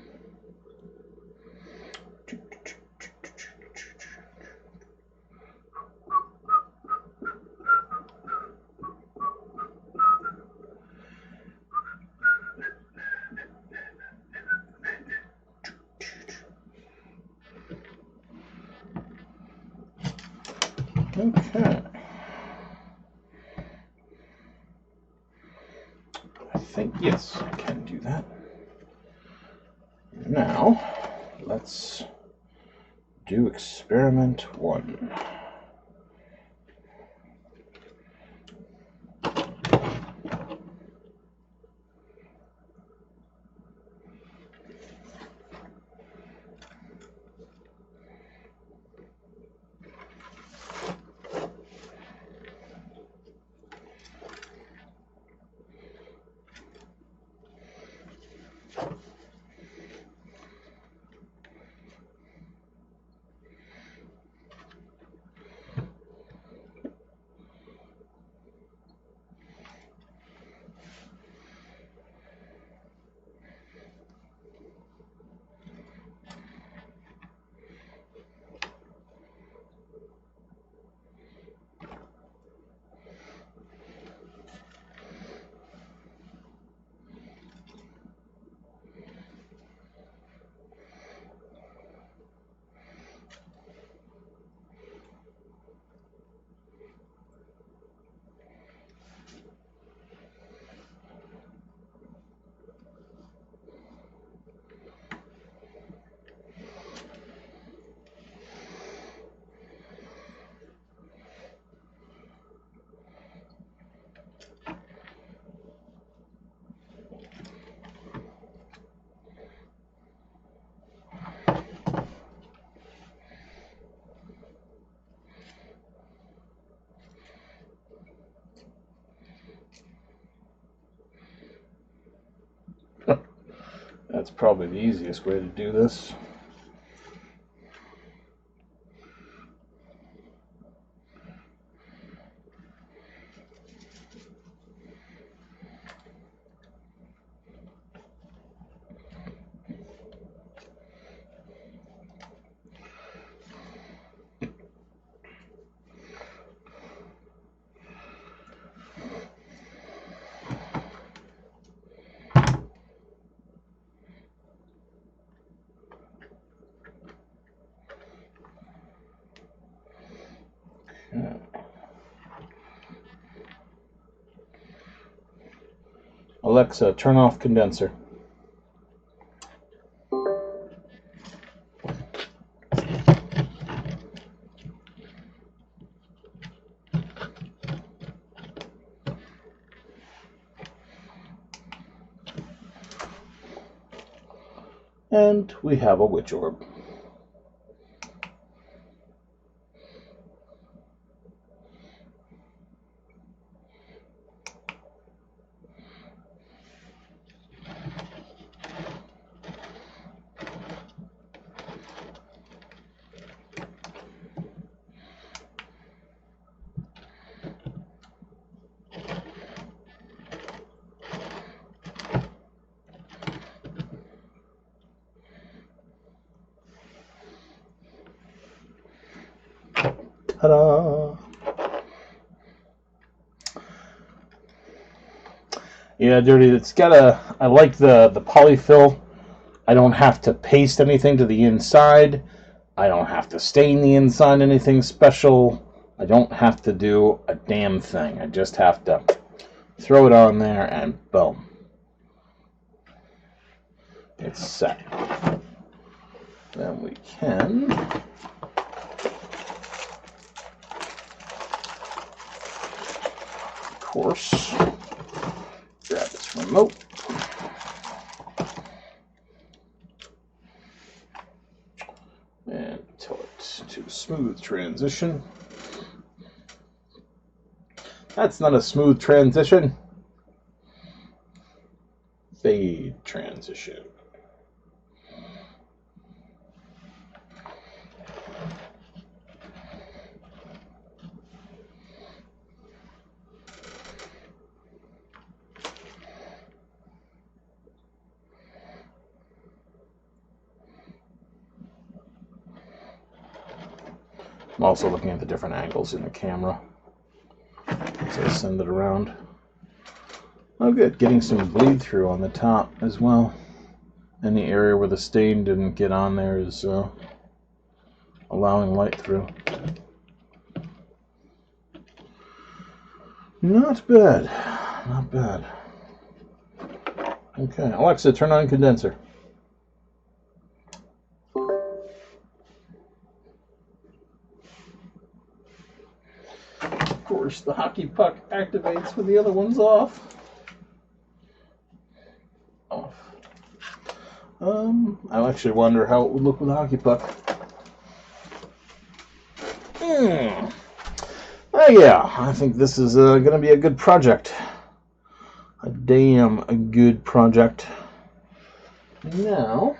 Okay. I think, yes, I can do that. Now, let's do experiment 1. that's probably the easiest way to do this. Alexa, turn off condenser. And we have a witch orb. Ta-da! Yeah, Dirty, it's got a... I like the polyfill. I don't have to paste anything to the inside. I don't have to stain the inside anything special. I don't have to do a damn thing. I just have to throw it on there and boom. It's set. Then we can... of course, grab this remote. And tell it to smooth transition. That's not a smooth transition. Fade transition. I'm also looking at the different angles in the camera as I send it around. Oh good, getting some bleed through on the top as well. And the area where the stain didn't get on there is allowing light through. Not bad, not bad. Okay, Alexa, turn on condenser. Of course, the hockey puck activates when the other one's off. Off. I actually wonder how it would look with a hockey puck. Oh yeah, I think this is going to be a good project. A damn good project. Now,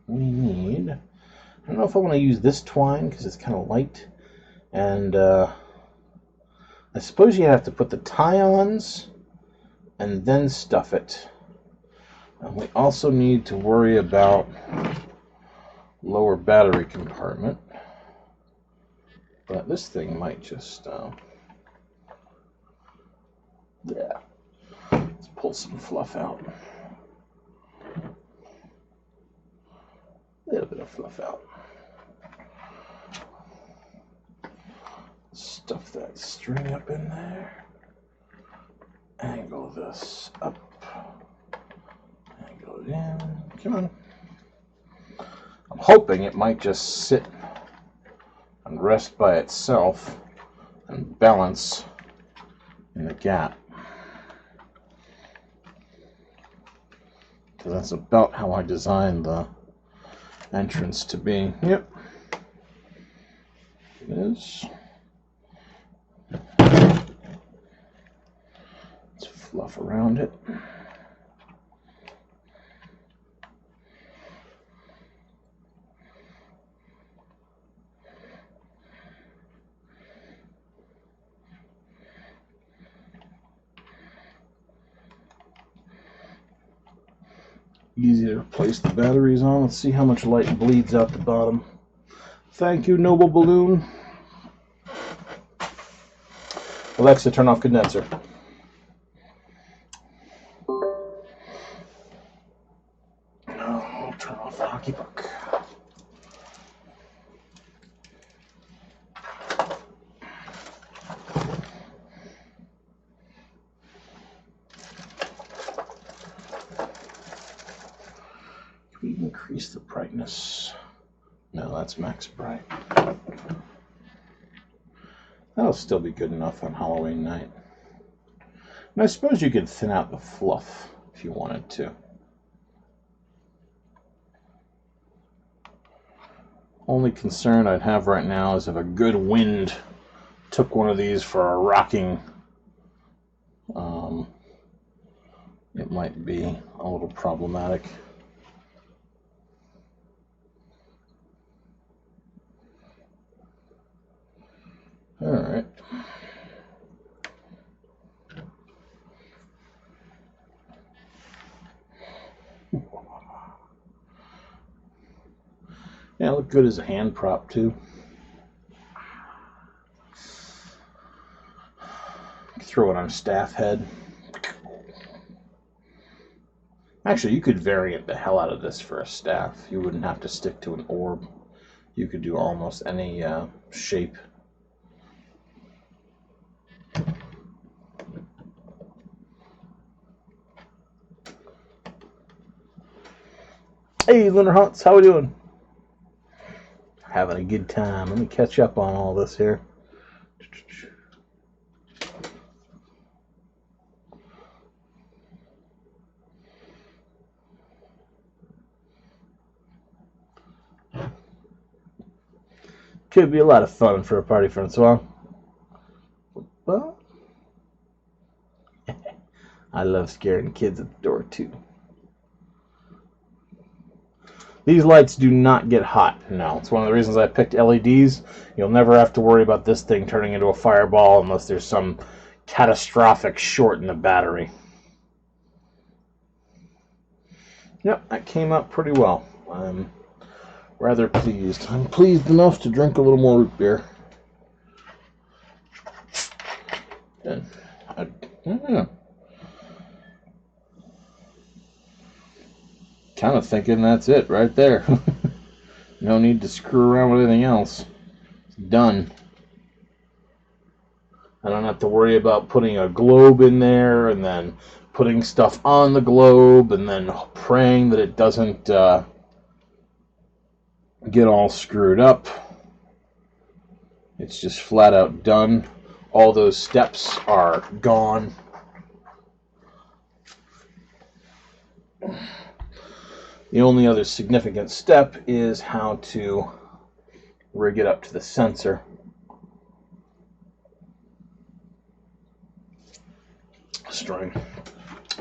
we need... I don't know if I want to use this twine because it's kind of light. And I suppose you have to put the tie-ons and then stuff it. And we also need to worry about lower battery compartment. But this thing might just, yeah. Let's pull some fluff out. A little bit of fluff out. Stuff that string up in there. Angle this up. Angle it in. Come on. I'm hoping it might just sit and rest by itself and balance in the gap. Because that's about how I designed the entrance to be. Yep. It is. Let's fluff around it. easy to replace the batteries on. Let's see how much light bleeds out the bottom. Thank you, Noble Balloon. Alexa, turn off condenser. Oh, turn off the hockey puck. Can we increase the brightness? No, that's max bright. That'll still be good enough on Halloween night. And I suppose you could thin out the fluff if you wanted to. Only concern I'd have right now is if a good wind took one of these for a rocking, it might be a little problematic. All right. Yeah, look good as a hand prop too. Throw it on a staff head. Actually, you could variant the hell out of this for a staff. You wouldn't have to stick to an orb. You could do almost any shape. Hey, Lunar Hunts, how we doing? Having a good time. Let me catch up on all this here. Could be a lot of fun for a party friend, so well, I love scaring kids at the door too. These lights do not get hot. No, it's one of the reasons I picked LEDs. You'll never have to worry about this thing turning into a fireball unless there's some catastrophic short in the battery. Yep, that came out pretty well. I'm rather pleased. I'm pleased enough to drink a little more root beer. And I don't know. Kind of thinking that's it right there. No need to screw around with anything else. It's done. I don't have to worry about putting a globe in there and then putting stuff on the globe and then praying that it doesn't get all screwed up. It's just flat out done. All those steps are gone. The only other significant step is how to rig it up to the sensor. Strung.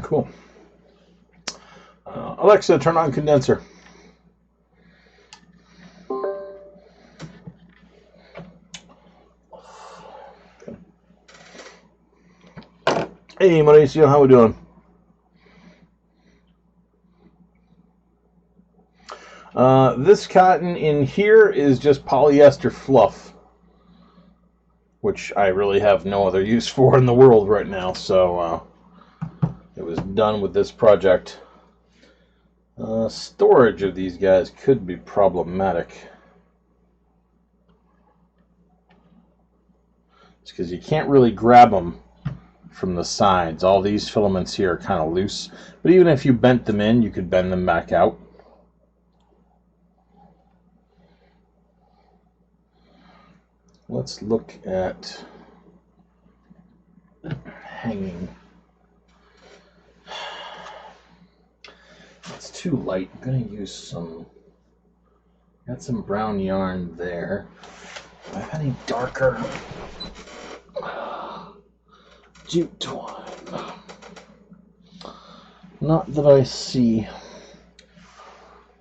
Cool. Alexa, turn on condenser. Hey, Mauricio, how we doing? This cotton in here is just polyester fluff, which I really have no other use for in the world right now, so it was done with this project. Storage of these guys could be problematic. It's because you can't really grab them from the sides. All these filaments here are kind of loose, but even if you bent them in, you could bend them back out. Let's look at hanging. It's too light. I'm going to use some. Got some brown yarn there. Do I have any darker jute twine? Not that I see.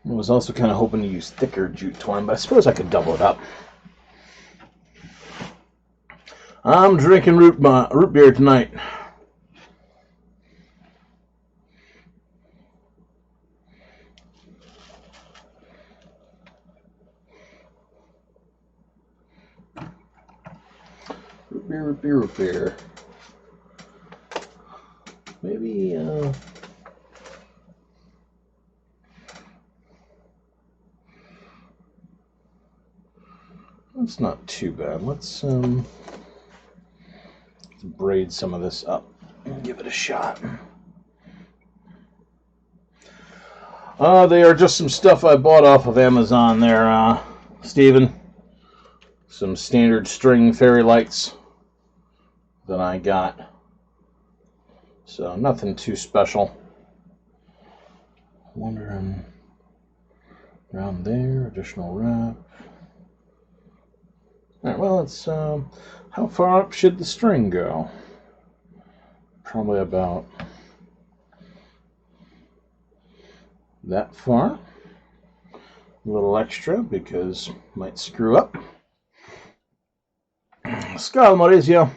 I was also kind of hoping to use thicker jute twine, but I suppose I could double it up. I'm drinking root beer tonight. root beer. Maybe, that's not too bad. Let's braid some of this up and give it a shot. They are just some stuff I bought off of Amazon there, Steven. Some standard string fairy lights that I got. So nothing too special. Wondering around there, additional wrap. Alright, well, it's how far up should the string go? Probably about that far. A little extra because might screw up. Scala, Maurizio.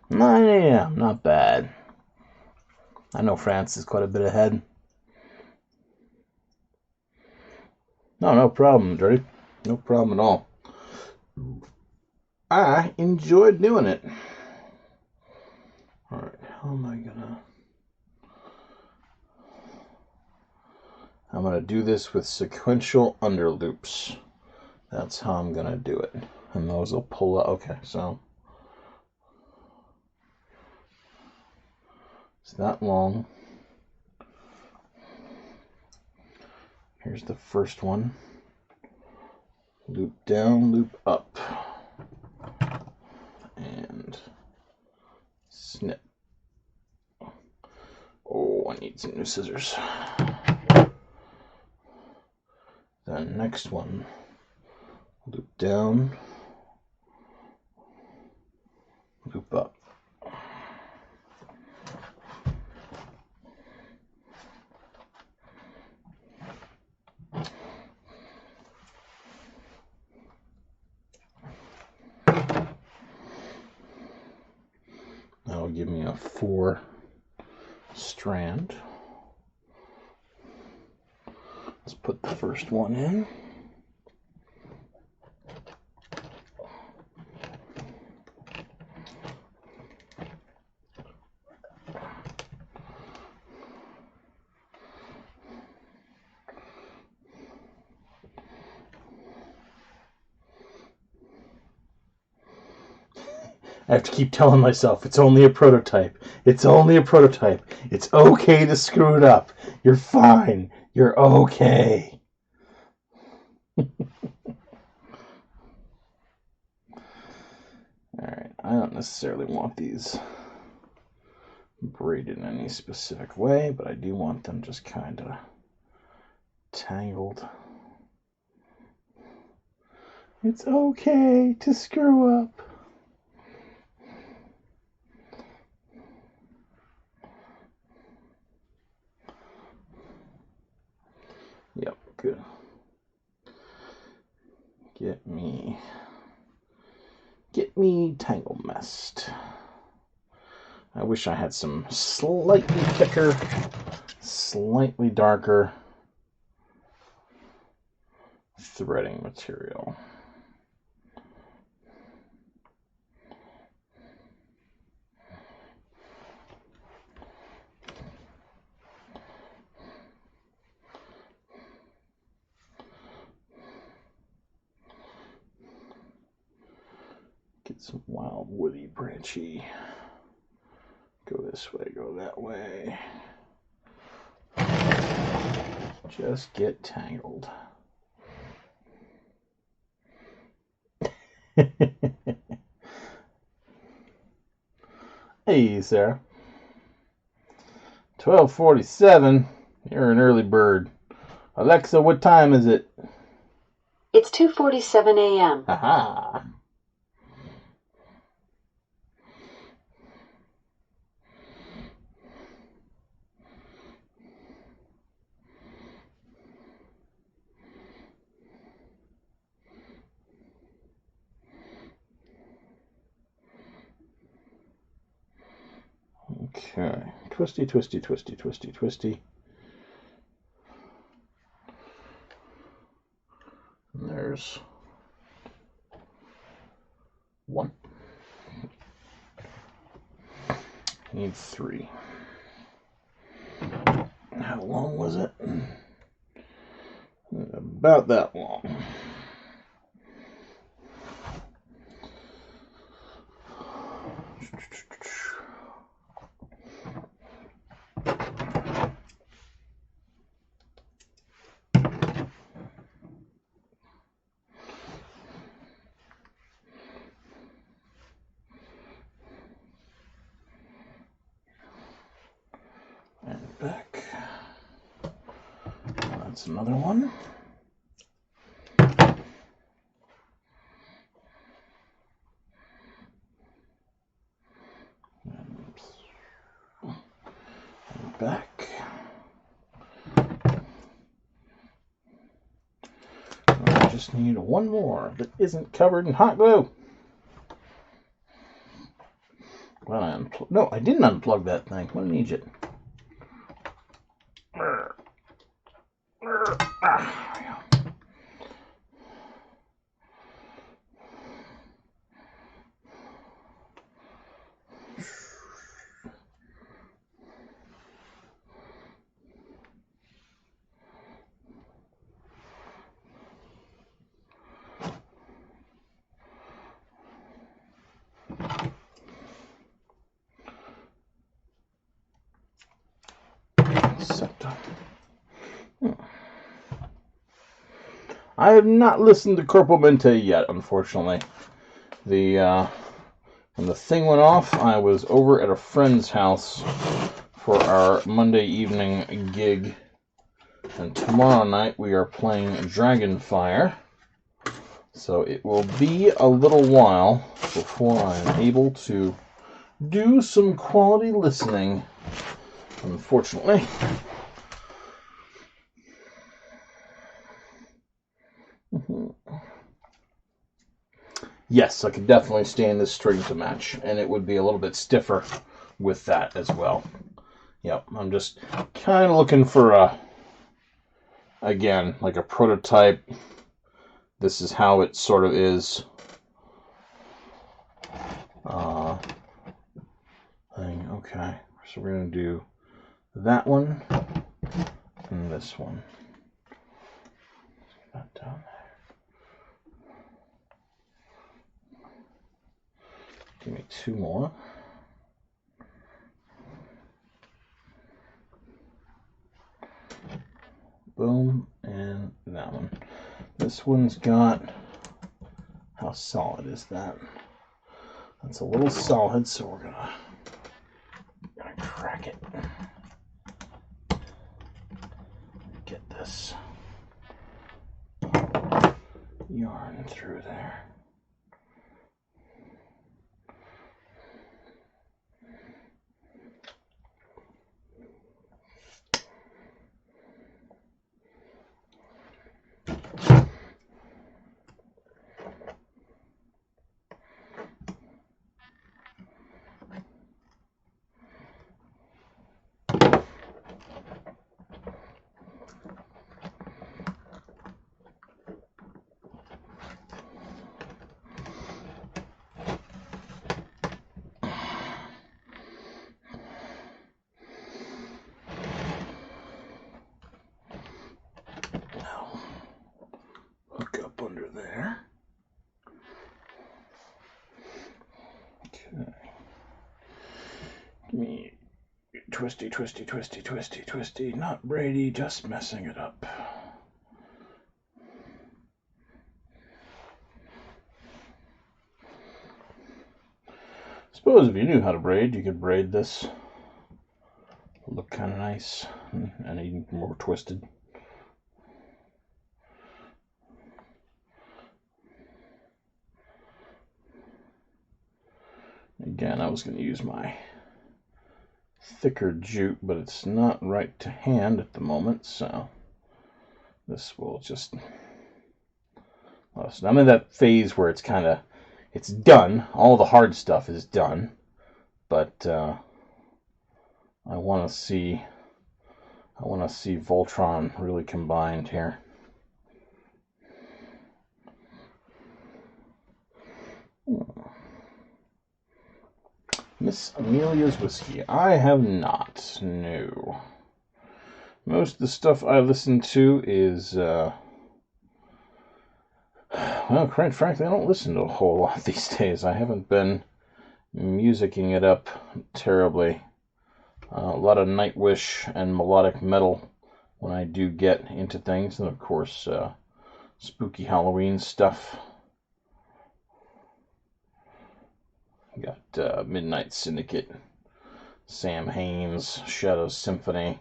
9 a.m. Not bad. I know France is quite a bit ahead. No problem, Dirty. No problem at all. I enjoyed doing it. Alright, how am I gonna... I'm gonna do this with sequential under loops. That's how I'm gonna do it. And those will pull out. Okay, so it's that long. Here's the first one. Loop down, loop up. And snip. Oh, I need some new scissors. Then next one. Loop down, loop up. That'll give me a 4 strand. Let's put the first one in. I have to keep telling myself, it's only a prototype. It's only a prototype. It's okay to screw it up. You're fine. You're okay. Alright, I don't necessarily want these braided in any specific way, but I do want them just kind of tangled. It's okay to screw up. Yep, good. Get me tangle messed. I wish I had some slightly thicker, slightly darker threading material. Get some wild, woody, branchy. Go this way, go that way. Just get tangled. Hey, Sarah. 12:47. You're an early bird. Alexa, what time is it? It's 2:47 a.m. Aha. Okay, twisty, twisty, twisty, twisty, twisty. wires. 1. Need 3. How long was it? About that long. And back. That's another one. And back. I just need one more that isn't covered in hot glue. Well, no, I didn't unplug that thing. What an idiot. I have not listened to Corporal Mente yet, unfortunately. When the thing went off, I was over at a friend's house for our Monday evening gig. And tomorrow night we are playing Dragonfire. So it will be a little while before I am able to do some quality listening, unfortunately. Yes, I could definitely stand this string to match, and it would be a little bit stiffer with that as well. Yep, I'm just kind of looking for again, like a prototype. This is how it sort of is. Thing. Okay, so we're going to do that one and this one. Not down there. Give me 2 more. Boom, and that one. This one's got, how solid is that? That's a little solid, so we're gonna crack it. Get this yarn through there. Hook up under there. Okay. Give me twisty, twisty, twisty, twisty, twisty. Not Brady, just messing it up. Suppose if you knew how to braid, you could braid this. It'll look kind of nice and even more twisted. Again, I was going to use my thicker jute, but it's not right to hand at the moment, so this will just... So I'm in that phase where it's kind of, it's done. All the hard stuff is done, but I want to see Voltron really combined here. Miss Amelia's Whiskey. I have not. No. Most of the stuff I listen to is, well, quite frankly, I don't listen to a whole lot these days. I haven't been musicking it up terribly. A lot of Nightwish and melodic metal when I do get into things. And, of course, spooky Halloween stuff. Got Midnight Syndicate, Sam Haines, Shadow Symphony.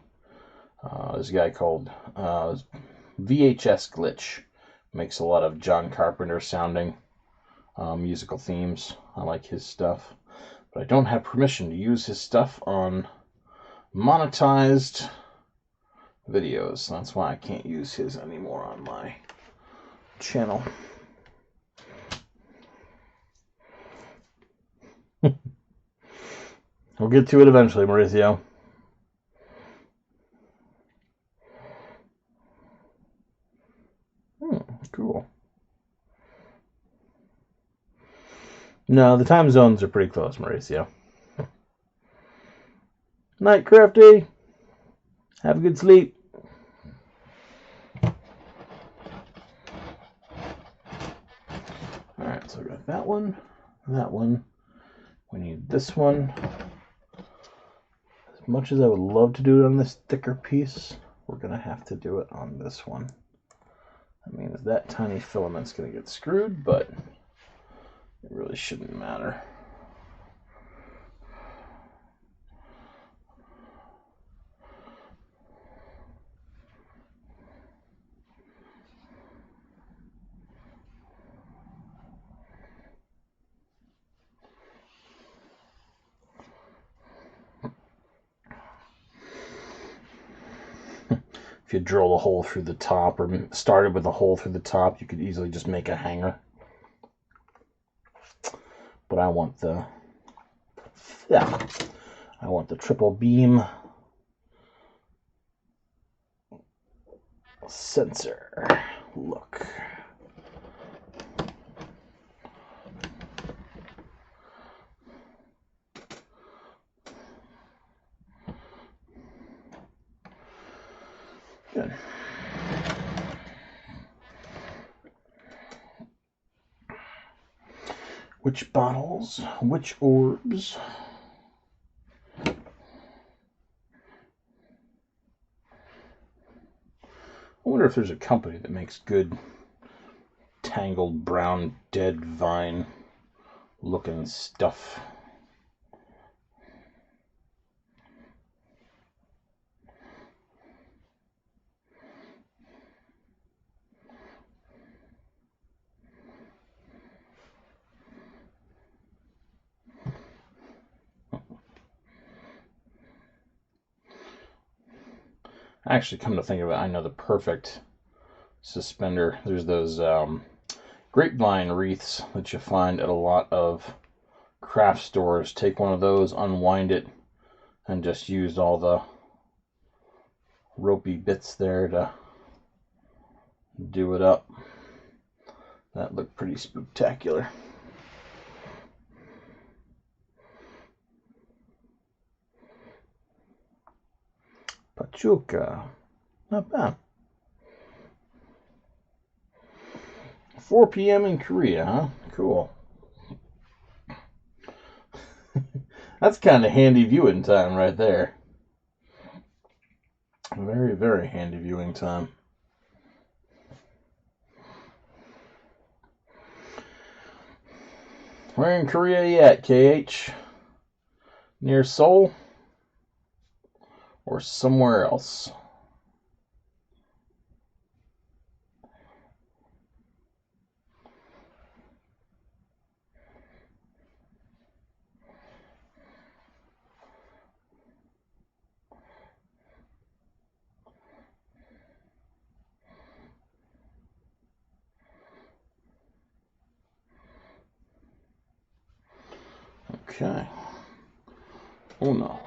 There's a guy called VHS Glitch. Makes a lot of John Carpenter sounding musical themes. I like his stuff. But I don't have permission to use his stuff on monetized videos. That's why I can't use his anymore on my channel. We'll get to it eventually, Mauricio. Cool. No, the time zones are pretty close, Mauricio. Night, Crafty. Have a good sleep. Alright, so I got that one, that one. We need this one. As much as I would love to do it on this thicker piece, we're going to have to do it on this one. That means that tiny filament's going to get screwed, but it really shouldn't matter. If you drill a hole through the top or started with a hole through the top, you could easily just make a hanger. But I want the triple beam sensor look. Good. Which bottles? Which orbs? I wonder if there's a company that makes good tangled brown dead vine looking stuff. Actually, come to think of it, I know the perfect suspender. There's those grapevine wreaths that you find at a lot of craft stores. Take one of those, unwind it, and just use all the ropey bits there to do it up. That looked pretty spooktacular. Pachuca. Not bad. 4 p.m. in Korea, huh? Cool. That's kind of handy viewing time right there. Very, very handy viewing time. Where in Korea you at, KH? Near Seoul? Or somewhere else? Okay. Uno.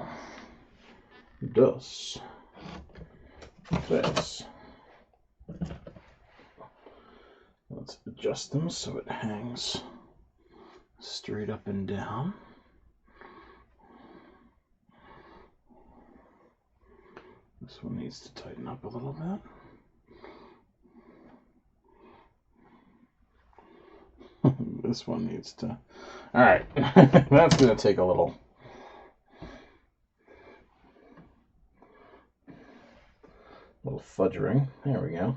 Dos. Tres. Let's adjust them so it hangs straight up and down. This one needs to tighten up a little bit. This one needs to... Alright, that's going to take a little fudgering. There we go.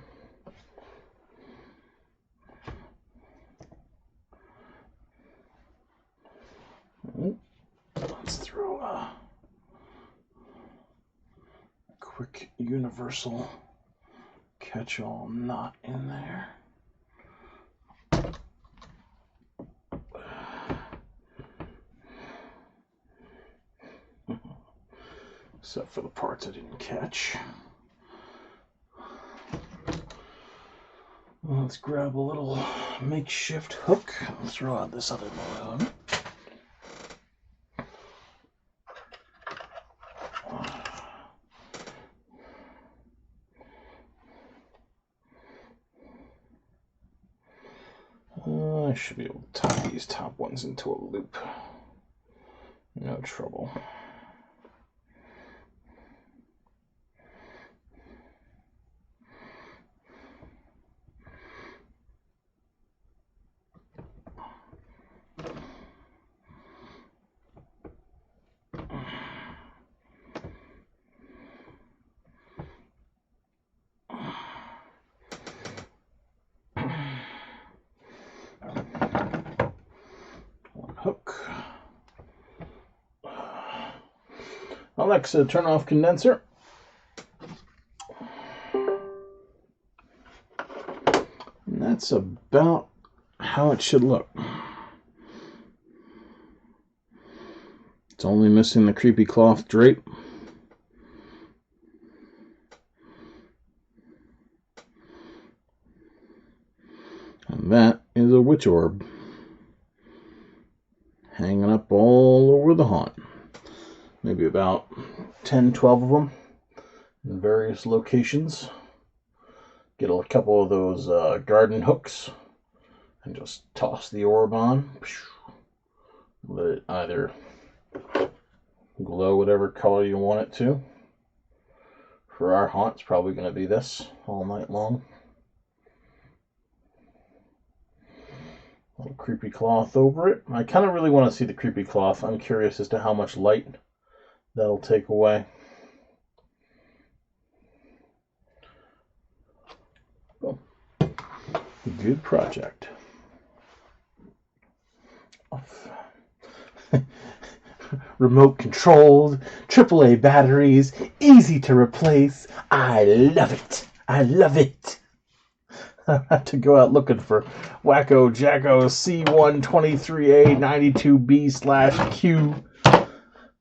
Let's throw a quick universal catch-all knot in there. Except for the parts I didn't catch. Let's grab a little makeshift hook. I'll throw out this other balloon. I should be able to tie these top ones into a loop. No trouble. Hook. Alexa, turn off condenser. And that's about how it should look. It's only missing the creepy cloth drape. And that is a witch orb. Hanging up all over the haunt. Maybe about 10, 12 of them in various locations. Get a couple of those garden hooks and just toss the orb on. Let it either glow whatever color you want it to. For our haunt, it's probably going to be this all night long. Little creepy cloth over it. I kind of really want to see the creepy cloth. I'm curious as to how much light that'll take away. Oh, good project. Remote controlled, AAA batteries, easy to replace. I love it. I love it. I have to go out looking for Wacko Jacko C123A92B/Q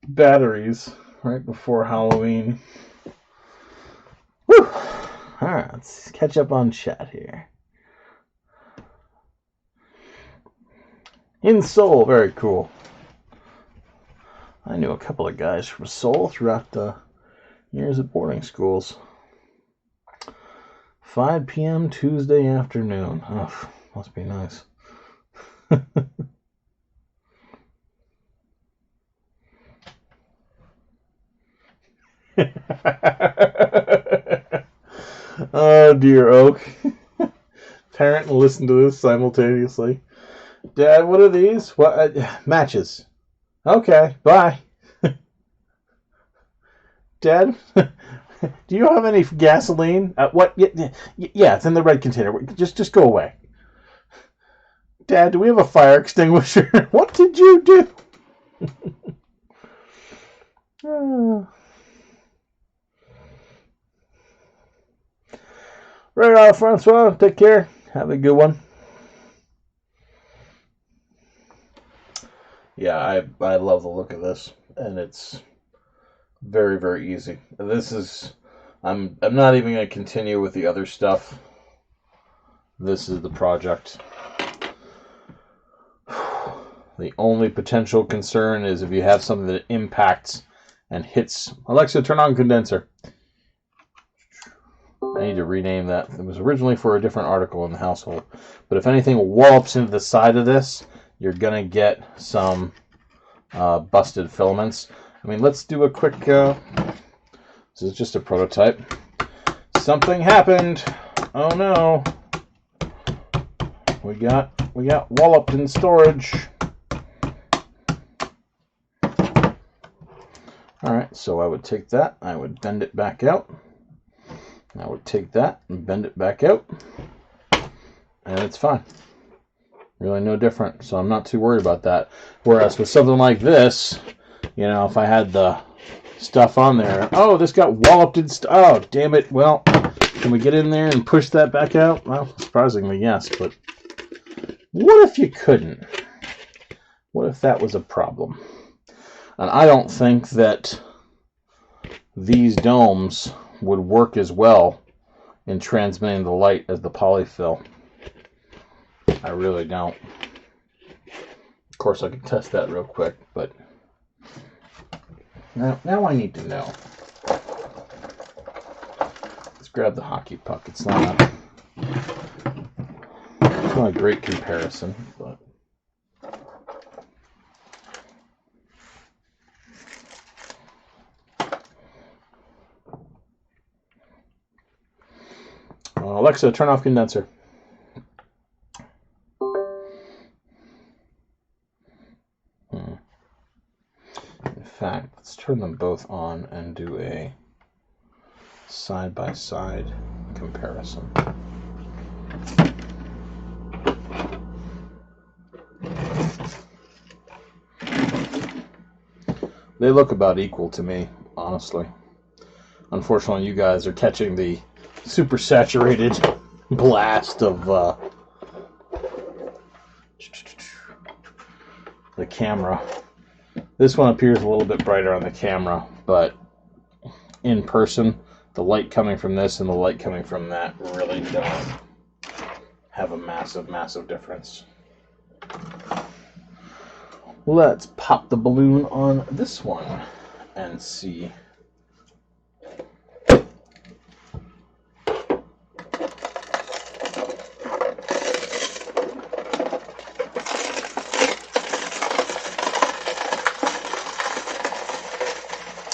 batteries right before Halloween. Whew. Alright, let's catch up on chat here. In Seoul, very cool. I knew a couple of guys from Seoul throughout the years at boarding schools. 5 p.m. Tuesday afternoon. Oh, must be nice. Oh, dear Oak. Parent and listen to this simultaneously. Dad, what are these? What matches? Okay, bye. Dad, do you have any gasoline? What? Yeah, it's in the red container. Just go away. Dad, do we have a fire extinguisher? What did you do? Right, Francois. Take care. Have a good one. Yeah, I love the look of this, and it's very, very easy. This is, I'm not even going to continue with the other stuff. This is the project. The only potential concern is if you have something that impacts and hits. Alexa, turn on condenser. I need to rename that. It was originally for a different article in the household. But if anything wallops into the side of this, you're going to get some busted filaments. I mean, let's do a quick... this is just a prototype. Something happened. Oh no. We got walloped in storage. Alright, so I would take that, I would bend it back out. I would take that and bend it back out. And it's fine. Really no different, so I'm not too worried about that. Whereas with something like this, you know, if I had the stuff on there, oh, this got walloped in oh, damn it. Well, can we get in there and push that back out? Well, surprisingly, yes, but what if you couldn't? What if that was a problem? And I don't think that these domes would work as well in transmitting the light as the polyfill. I really don't. Of course, I could test that real quick, but now I need to know. Let's grab the hockey puck. It's not a great comparison, but Alexa, turn off condenser. In fact, let's turn them both on and do a side-by-side comparison. They look about equal to me, honestly. Unfortunately, you guys are catching the super saturated blast of the camera. This one appears a little bit brighter on the camera, but in person, the light coming from this and the light coming from that really don't have a massive, massive difference. Let's pop the balloon on this one and see.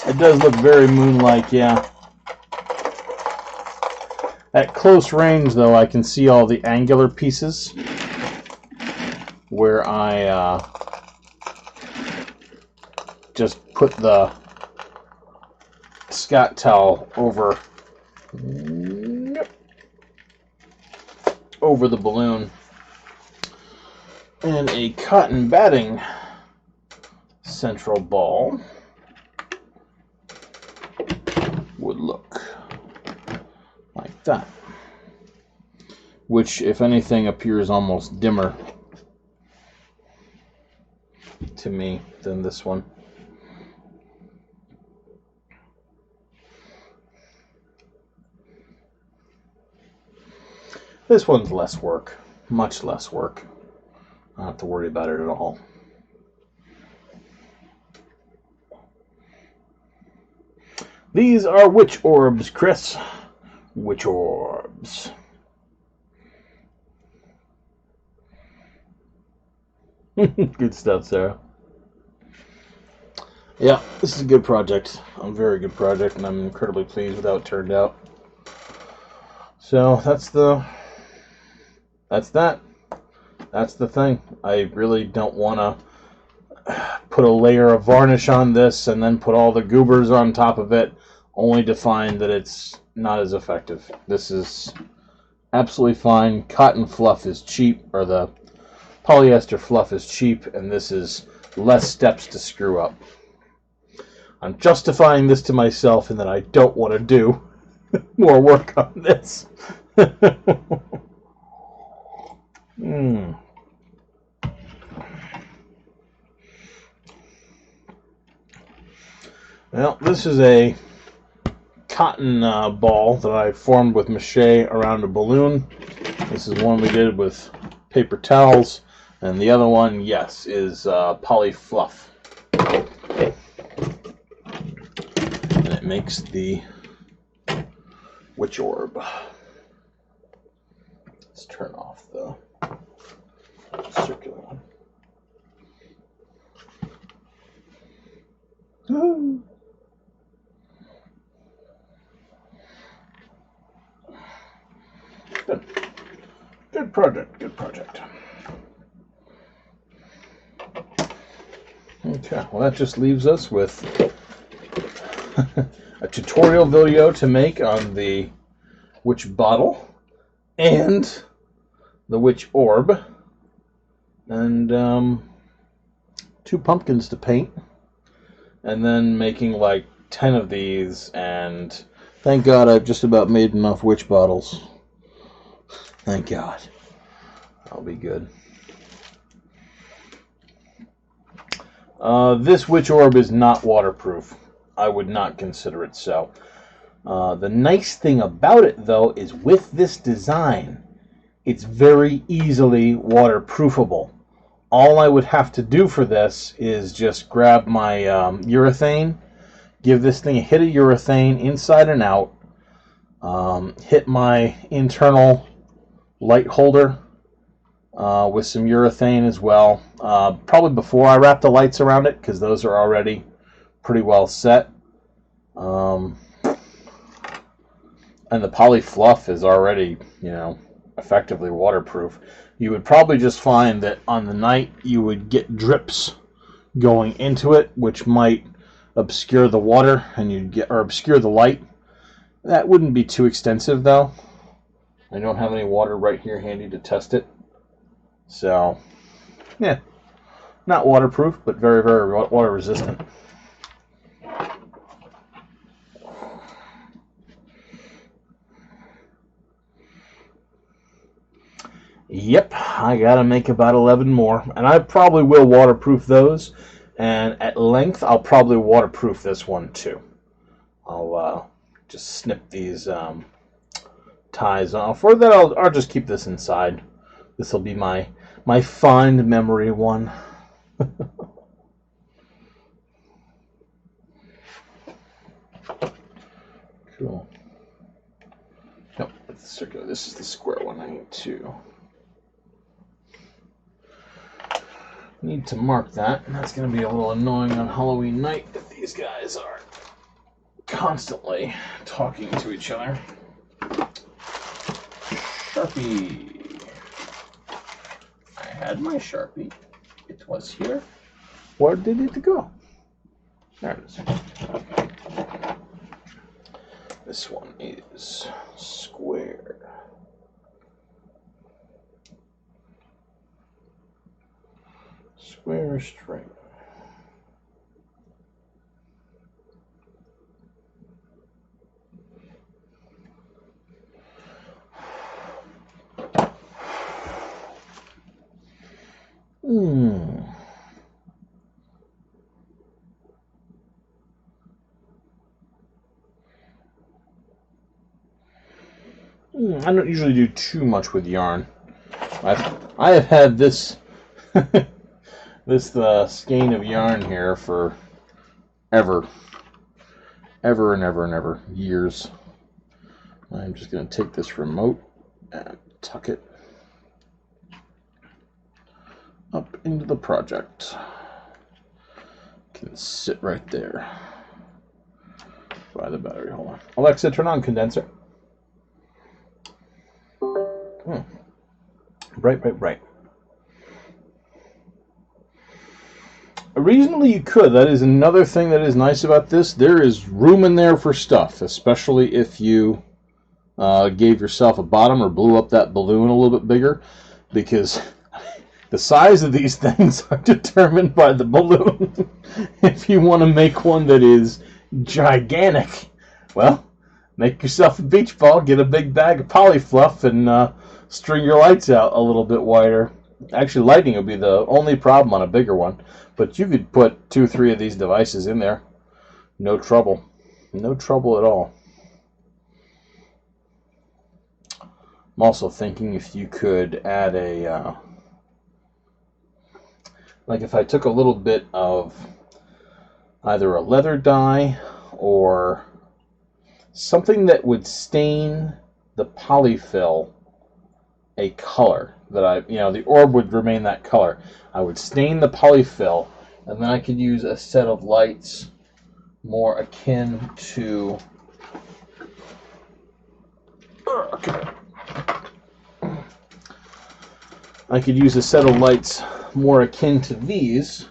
It does look very moon-like, yeah. At close range, though, I can see all the angular pieces where I just put the Scott towel over the balloon, and a cotton batting central ball would look like that, which, if anything, appears almost dimmer to me than this one. This one's less work, much less work. I don't have to worry about it at all. These are Witch Orbs, Chris. Witch Orbs. Good stuff, Sarah. Yeah, this is a good project. A very good project, and I'm incredibly pleased with how it turned out. So that's that. That's the thing. I really don't want to put a layer of varnish on this and then put all the goobers on top of it, only to find that it's not as effective. This is absolutely fine. Cotton fluff is cheap, or the polyester fluff is cheap, and this is less steps to screw up. I'm justifying this to myself in that I don't want to do more work on this. Well, this is a cotton ball that I formed with mache around a balloon. This is one we did with paper towels, and the other one, yes, is poly fluff. And it makes the Witch Orb. Let's turn off the circular one. Good. Good project. Good project. Okay, well that just leaves us with a tutorial video to make on the Witch Bottle and the Witch Orb, and 2 pumpkins to paint, and then making like 10 of these, and thank God I've just about made enough witch bottles. Thank God. I'll be good. This Witch Orb is not waterproof. I would not consider it so. The nice thing about it, though, is with this design, it's very easily waterproofable. All I would have to do for this is just grab my urethane, give this thing a hit of urethane inside and out, hit my internal light holder with some urethane as well, probably before I wrap the lights around it, because those are already pretty well set. And the poly fluff is already, effectively waterproof. You would probably just find that on the night you would get drips going into it, which might obscure the water or obscure the light. That wouldn't be too extensive, though. I don't have any water right here handy to test it. So, yeah, not waterproof, but very, very water resistant. Yep, I gotta make about 11 more, and I probably will waterproof those, and at length I'll probably waterproof this one too. I'll just snip these ties off, or that I'll just keep this inside. This will be my fond memory one. Cool. Nope, it's the circular. This is the square one. I need to mark that. And that's going to be a little annoying on Halloween night if these guys are constantly talking to each other. Sharpie. I had my Sharpie. It was here. Where did it go? There it is. This one is square. Square string. I don't usually do too much with yarn. I have had this this skein of yarn here for ever and ever, years. I'm just going to take this remote and tuck it up into the project. Can sit right there by the battery. Hold on. Alexa, turn on condenser. Bright. Reasonably, you could. That is another thing that is nice about this. There is room in there for stuff, especially if you gave yourself a bottom or blew up that balloon a little bit bigger, because the size of these things are determined by the balloon. If you want to make one that is gigantic, well, make yourself a beach ball, get a big bag of poly fluff, and string your lights out a little bit wider. Actually, lighting would be the only problem on a bigger one, but you could put 2 or 3 of these devices in there. No trouble. No trouble at all. I'm also thinking if you could add a, like if I took a little bit of either a leather dye or something that would stain the polyfill a color that the orb would remain that color. I would stain the polyfill, and then I could use a set of lights more akin to... I could use a set of lights more akin to these.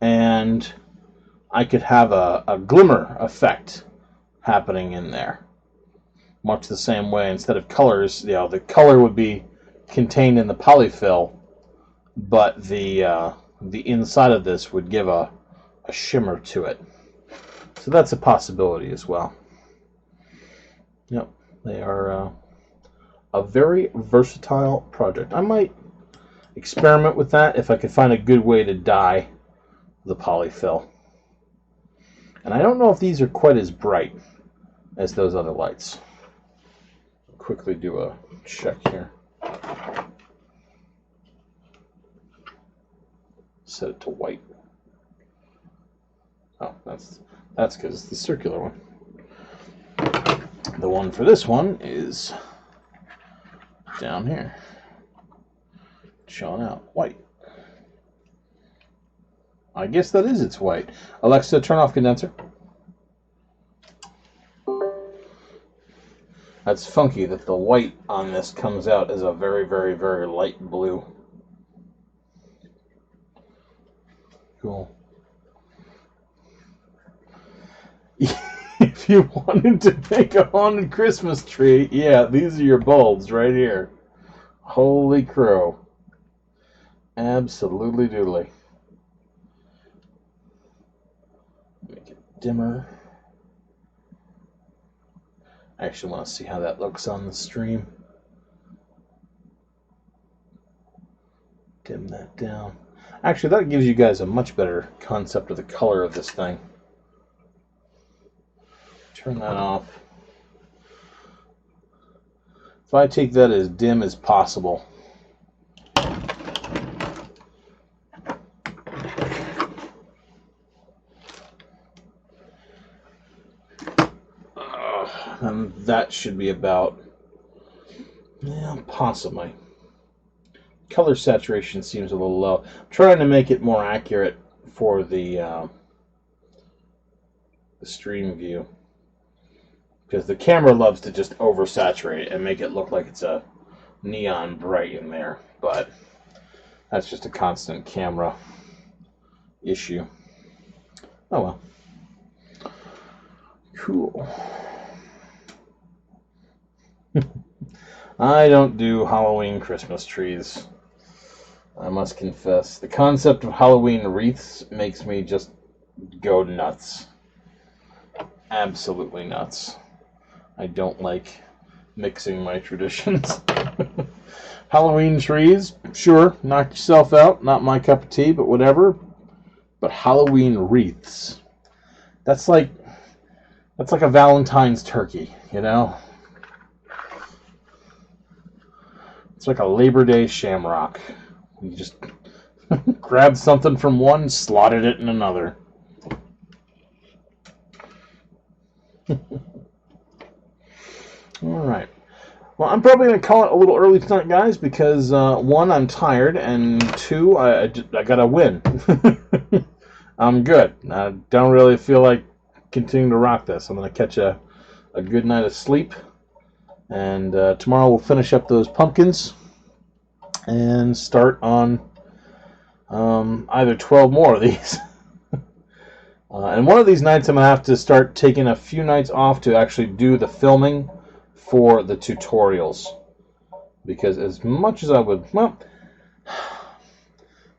And I could have a glimmer effect happening in there. Much the same way, instead of colors, the color would be contained in the polyfill, but the inside of this would give a shimmer to it. So that's a possibility as well. Yep, they are a very versatile project. I might experiment with that if I could find a good way to dye the polyfill. And I don't know if these are quite as bright as those other lights. I'll quickly do a check here. Set it to white. Oh, that's because it's the circular one. The one for this one is down here, showing out white. I guess that is its white. Alexa, turn off condenser. That's funky that the white on this comes out as a very, very, very light blue. Cool. If you wanted to make a haunted Christmas tree, yeah, these are your bulbs right here. Holy crow. Absolutely doodly. Make it dimmer. I actually want to see how that looks on the stream. Dim that down. Actually, that gives you guys a much better concept of the color of this thing. Turn that off. If I take that as dim as possible, and that should be about, yeah, possibly. Color saturation seems a little low. I'm trying to make it more accurate for the stream view, because the camera loves to just oversaturate it and make it look like it's a neon bright in there, but that's just a constant camera issue. Oh well. Cool. I don't do Halloween Christmas trees, I must confess. The concept of Halloween wreaths makes me just go nuts. Absolutely nuts. I don't like mixing my traditions. Halloween trees, sure, knock yourself out. Not my cup of tea, but whatever. But Halloween wreaths, that's like a Valentine's turkey, you know? It's like a Labor Day shamrock. You just grab something from one, slotted it in another. Alright. Well, I'm probably going to call it a little early tonight, guys, because one, I'm tired, and two, I got to win. I'm good. I don't really feel like continuing to rock this. I'm going to catch a good night of sleep, and tomorrow we'll finish up those pumpkins and start on either 12 more of these. And one of these nights I'm going to have to start taking a few nights off to actually do the filming for the tutorials. Because as much as I would, well,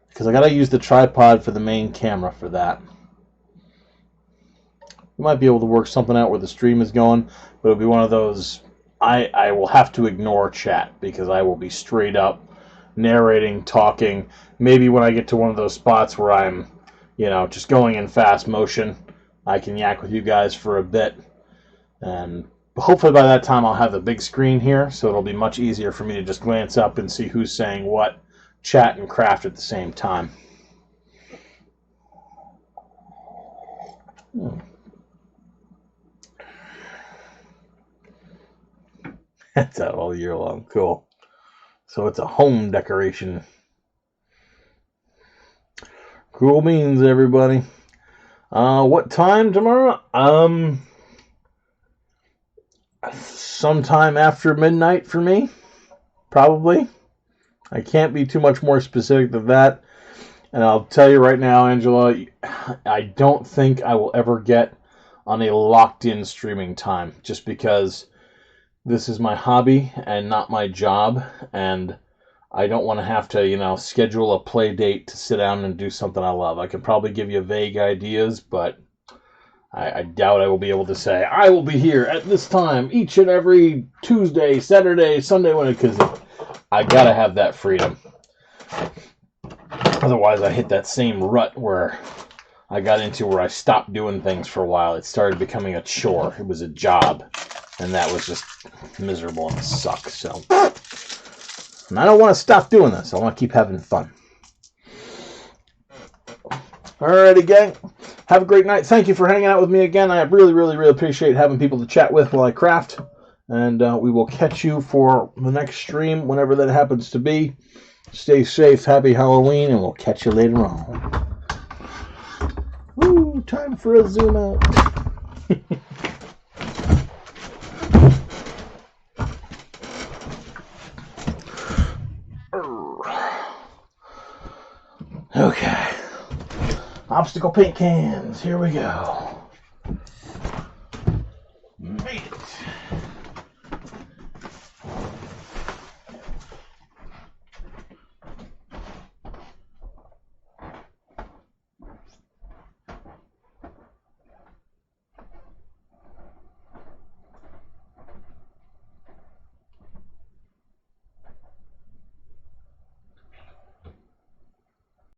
because I got to use the tripod for the main camera for that. We might be able to work something out where the stream is going, but it'll be one of those, I will have to ignore chat because I will be straight up narrating, talking. Maybe when I get to one of those spots where I'm, just going in fast motion, I can yak with you guys for a bit. And hopefully by that time I'll have the big screen here, so it'll be much easier for me to just glance up and see who's saying what, chat and craft at the same time. That's out all year long. Cool. So it's a home decoration. Cool beans, everybody. What time tomorrow? Sometime after midnight for me, probably. I can't be too much more specific than that. And I'll tell you right now, Angela, I don't think I will ever get on a locked-in streaming time, just because this is my hobby and not my job, and I don't want to have to, schedule a play date to sit down and do something I love. I can probably give you vague ideas, but I doubt I will be able to say, I will be here at this time each and every Tuesday, Saturday, Sunday, because I gotta have that freedom. Otherwise, I hit that same rut where I got into, where I stopped doing things for a while. It started becoming a chore. It was a job, and that was just miserable and sucks. So, and I don't want to stop doing this. I want to keep having fun. Alrighty, gang. Have a great night. Thank you for hanging out with me again. I really, really, really appreciate having people to chat with while I craft. And we will catch you for the next stream, whenever that happens to be. Stay safe, happy Halloween, and we'll catch you later on. Woo, time for a zoom out. Okay. Obstacle paint cans, here we go.